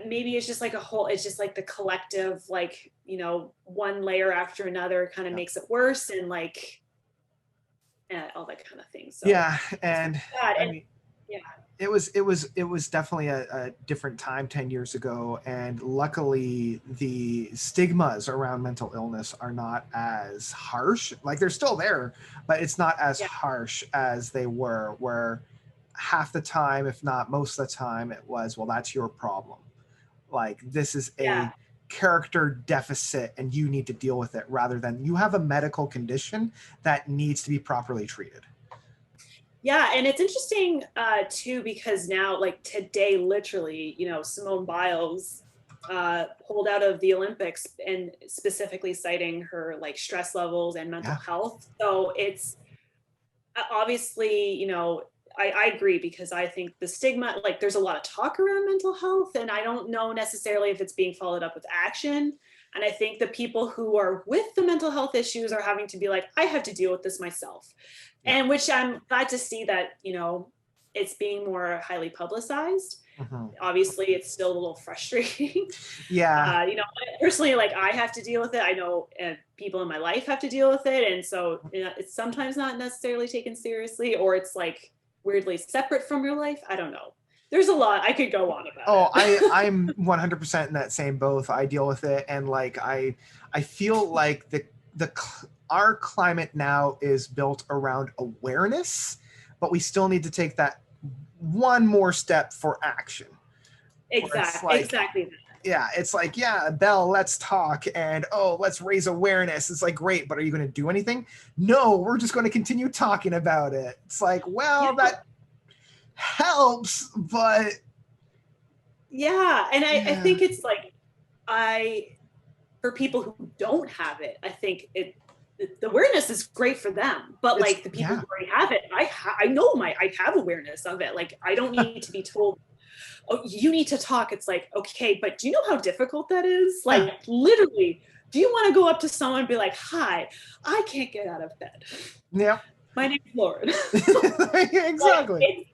maybe it's just like it's just like the collective, like, you know, one layer after another kind of Yep. makes it worse, and like, all that kind of thing. So Yeah, and God, I and mean, yeah, it was definitely a different time 10 years ago, and luckily the stigmas around mental illness are not as harsh. Like, they're still there, but it's not as yeah, harsh as they were, where half the time, if not most of the time, it was, well, that's your problem. Like, this is yeah. a character deficit and you need to deal with it, rather than you have a medical condition that needs to be properly treated. Yeah, and it's interesting too, because now, like today, literally, you know, Simone Biles pulled out of the Olympics, and specifically citing her like stress levels and mental Yeah. health. So it's obviously, you know, I agree, because I think the stigma, like there's a lot of talk around mental health, and I don't know necessarily if it's being followed up with action. And I think the people who are with the mental health issues are having to be like, I have to deal with this myself. Yeah. And which I'm glad to see that, you know, it's being more highly publicized. Mhm. Obviously, it's still a little frustrating. Yeah. You know, personally, like I have to deal with it. I know people in my life have to deal with it. And so, you know, it's sometimes not necessarily taken seriously, or it's like weirdly separate from your life. I don't know. There's a lot I could go on about Oh, it. I'm 100% in that same boat. I deal with it, and like I feel like our climate now is built around awareness, but we still need to take that one more step for action. Where it's like, Exactly. yeah, it's like, yeah, Belle, let's talk, and oh, let's raise awareness. It's like, great, but are you going to do anything? No, we're just going to continue talking about it. It's like, Yeah. well, that helps, but Yeah. And I yeah. think it's like, for people who don't have it, I think the awareness is great for them, but It's, like the people yeah. who already have it, I know I have awareness of it. Like I don't need to be told, oh, you need to talk. It's like, okay, but do you know how difficult that is? Yeah. Like literally, do you want to go up to someone and be like, hi, I can't get out of bed. Yeah. My name's Lauren. Like Exactly.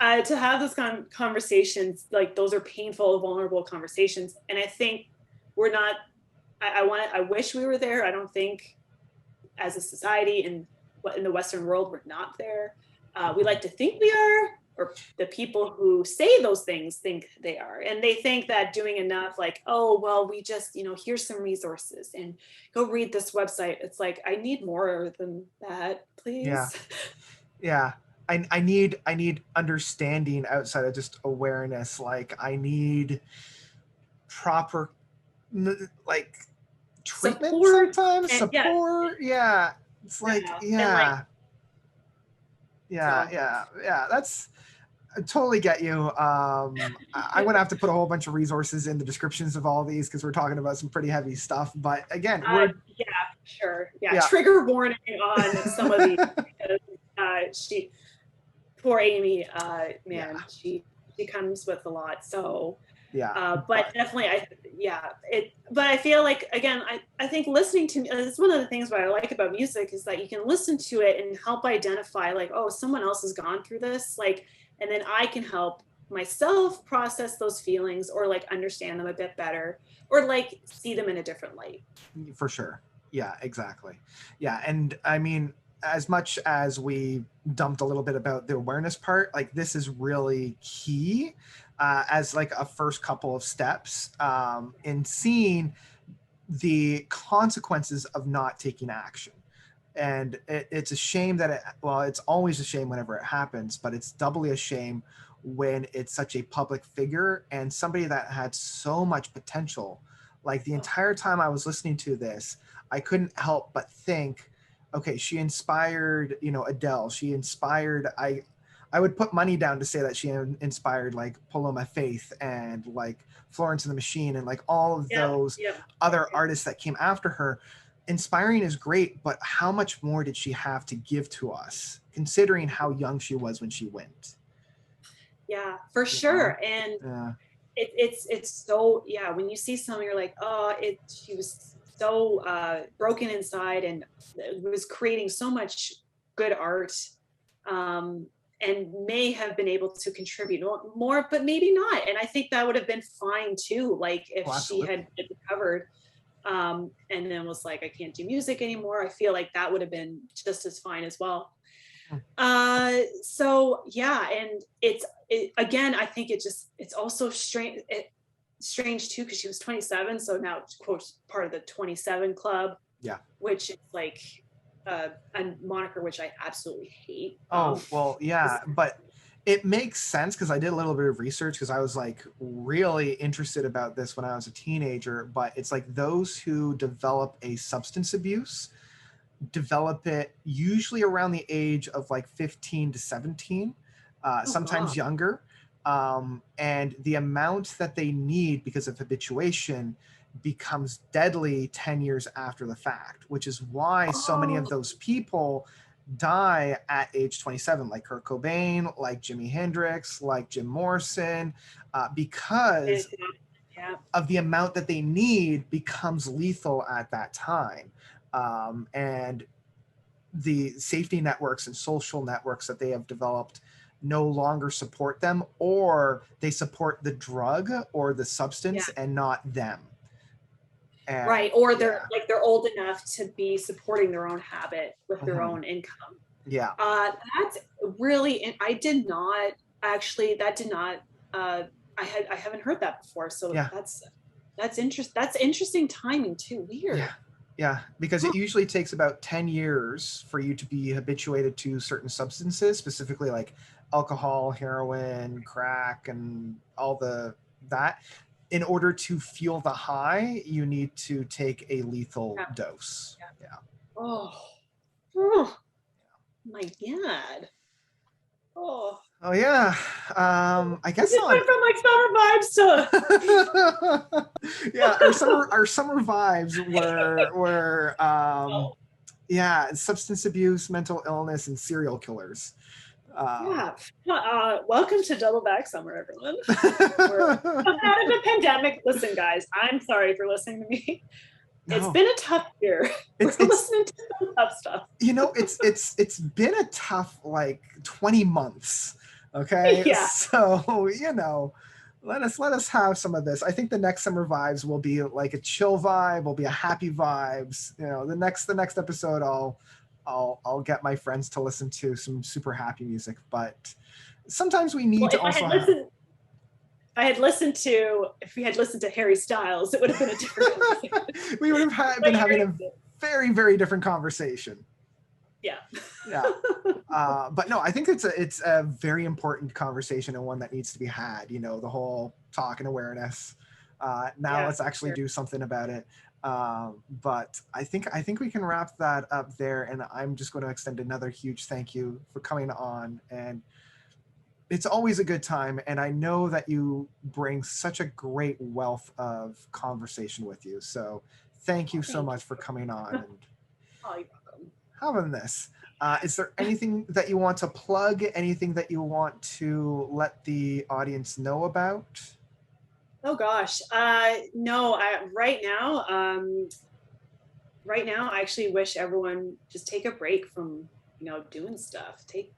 it's, to have those conversations, like those are painful, vulnerable conversations. And I think we're not, I wish we were there. I don't think as a society in the Western world, we're not there. We like to think we are, or the people who say those things think they are. And they think that doing enough, like, oh, well, we just, you know, here's some resources and go read this website. It's like, I need more than that, Yeah. please. Yeah. I need understanding outside of just awareness. Like, I need proper, like, treatment Support. sometimes, And yeah, support. Yeah. It's like, yeah. And like, yeah. Yeah, so yeah, yeah. That's, I totally get you. I'm gonna have to put a whole bunch of resources in the descriptions of all these, because we're talking about some pretty heavy stuff. But again, yeah, sure. Yeah. yeah, Trigger warning on some of these, because she, poor Amy, yeah, man, she comes with a lot. So, yeah. but definitely, but I feel like, again, I think listening to, it's one of the things what I like about music is that you can listen to it and help identify, like, oh, someone else has gone through this, like, and then I can help myself process those feelings, or like understand them a bit better, or like see them in a different light. For sure. Yeah, exactly. Yeah, and I mean, as much as we dumped a little bit about the awareness part, like, this is really key, as like a first couple of steps, in seeing the consequences of not taking action. And it's a shame that it's always a shame whenever it happens, but it's doubly a shame when it's such a public figure and somebody that had so much potential. Like, the entire time I was listening to this, I couldn't help but think, okay, she inspired, Adele. She inspired, I would put money down to say that she inspired, like, Paloma Faith and like Florence and the Machine and like all of those other artists that came after her. Inspiring is great, but how much more did she have to give to us, considering how young she was when she went? Yeah, for sure. And Yeah. it's so, yeah, when you see something, you're like, oh, she was so broken inside, and was creating so much good art. and may have been able to contribute more, but maybe not. And I think that would have been fine too. Like if she had recovered and then was like, I can't do music anymore, I feel like that would have been just as fine as well. So yeah, and again, I think it's also strange too, because she was 27, so now quote part of the 27 club, which is like a moniker which I absolutely hate. But it makes sense because I did a little bit of research because I was like really interested about this when I was a teenager. But it's like those who develop a substance abuse develop it usually around the age of like 15 to 17, sometimes younger. And the amount that they need because of habituation becomes deadly 10 years after the fact, which is why so many of those people die at age 27, like Kurt Cobain, like Jimi Hendrix, like Jim Morrison, because of the amount that they need becomes lethal at that time. And the safety networks and social networks that they have developed no longer support them, or they support the drug or the substance and not them. And, right, or they're old enough to be supporting their own habit with their own income. That's really, I did not actually, I haven't heard that before, so that's interesting timing too. Weird. Yeah, because it usually takes about 10 years for you to be habituated to certain substances, specifically like alcohol, heroin, crack, and all that. In order to feel the high, you need to take a lethal dose. Oh my God. Oh yeah. I guess it went from like summer vibes to our summer vibes were substance abuse, mental illness, and serial killers. Welcome to Double Back Summer, everyone. We're out of the pandemic. Listen, guys, I'm sorry for listening to me. No. It's been a tough year. We're listening to some tough stuff. It's been a tough like 20 months. Okay. Yeah. So, let us have some of this. I think the next summer vibes will be like a chill vibe, will be a happy vibes. The next episode I'll get my friends to listen to some super happy music, but sometimes we need to also if we had listened to Harry Styles, it would have been a different conversation. We would have been having a very, very different conversation. Yeah. But no, I think it's a very important conversation and one that needs to be had, the whole talk and awareness. Let's actually do something about it. But I think we can wrap that up there, and I'm just going to extend another huge thank you for coming on. And it's always a good time, and I know that you bring such a great wealth of conversation with you. So thank you so much for coming on and you're welcome. Having this. Is there anything that you want to plug? Anything that you want to let the audience know about? Oh gosh, no. Right now, I actually wish everyone just take a break from doing stuff. Take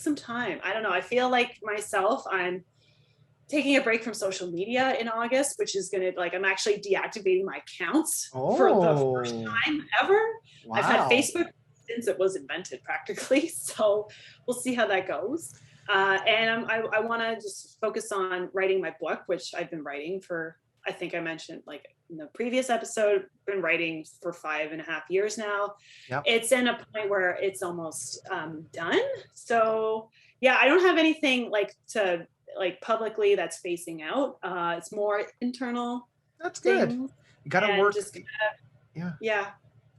some time. I don't know. I feel like myself, I'm taking a break from social media in August, which is gonna I'm actually deactivating my accounts for the first time ever. Wow. I've had Facebook since it was invented practically, so we'll see how that goes. And I want to just focus on writing my book, which I've been writing for, I think I mentioned in the previous episode, been writing for 5.5 years now. Yep. It's in a point where it's almost done. So yeah, I don't have anything to publicly that's facing out. It's more internal. That's good. You got to work.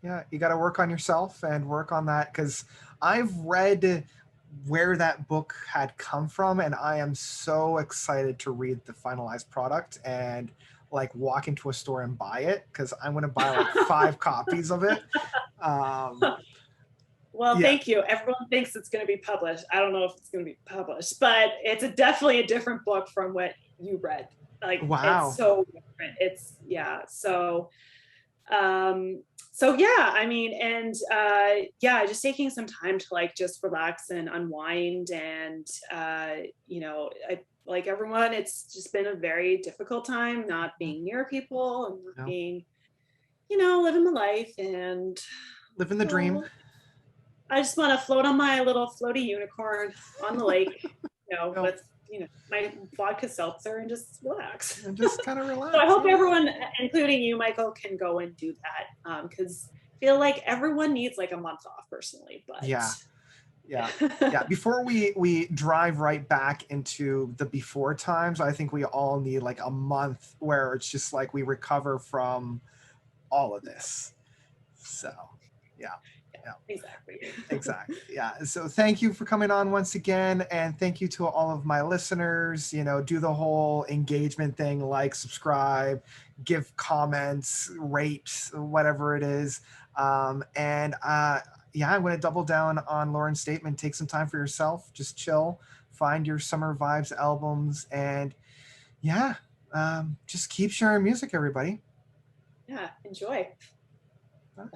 Yeah, you got to work on yourself and work on that, because I've read where that book had come from, and I am so excited to read the finalized product and walk into a store and buy it, because I'm going to buy 5 copies of it. Thank you. Everyone thinks it's going to be published. I don't know if it's going to be published, but it's definitely a different book from what you read. Wow. It's so different. So yeah, I mean, and yeah, just taking some time to like just relax and unwind, and like everyone, it's just been a very difficult time not being near people and not Yeah. being, living the life, and Living the dream. I just want to float on my little floaty unicorn on the lake, Yep. with my vodka seltzer and just relax. And just kind of relax. So I hope everyone, including you, Michael, can go and do that, because I feel like everyone needs like a month off personally. But yeah. Before we drive right back into the before times, I think we all need like a month where it's just like we recover from all of this. So yeah. Exactly. Yeah. So thank you for coming on once again, and thank you to all of my listeners. Do the whole engagement thing, like, subscribe, give comments, rate, whatever it is. I'm going to double down on Lauren's statement. Take some time for yourself, just chill, find your summer vibes albums, and just keep sharing music, everybody. Yeah, enjoy. Bye.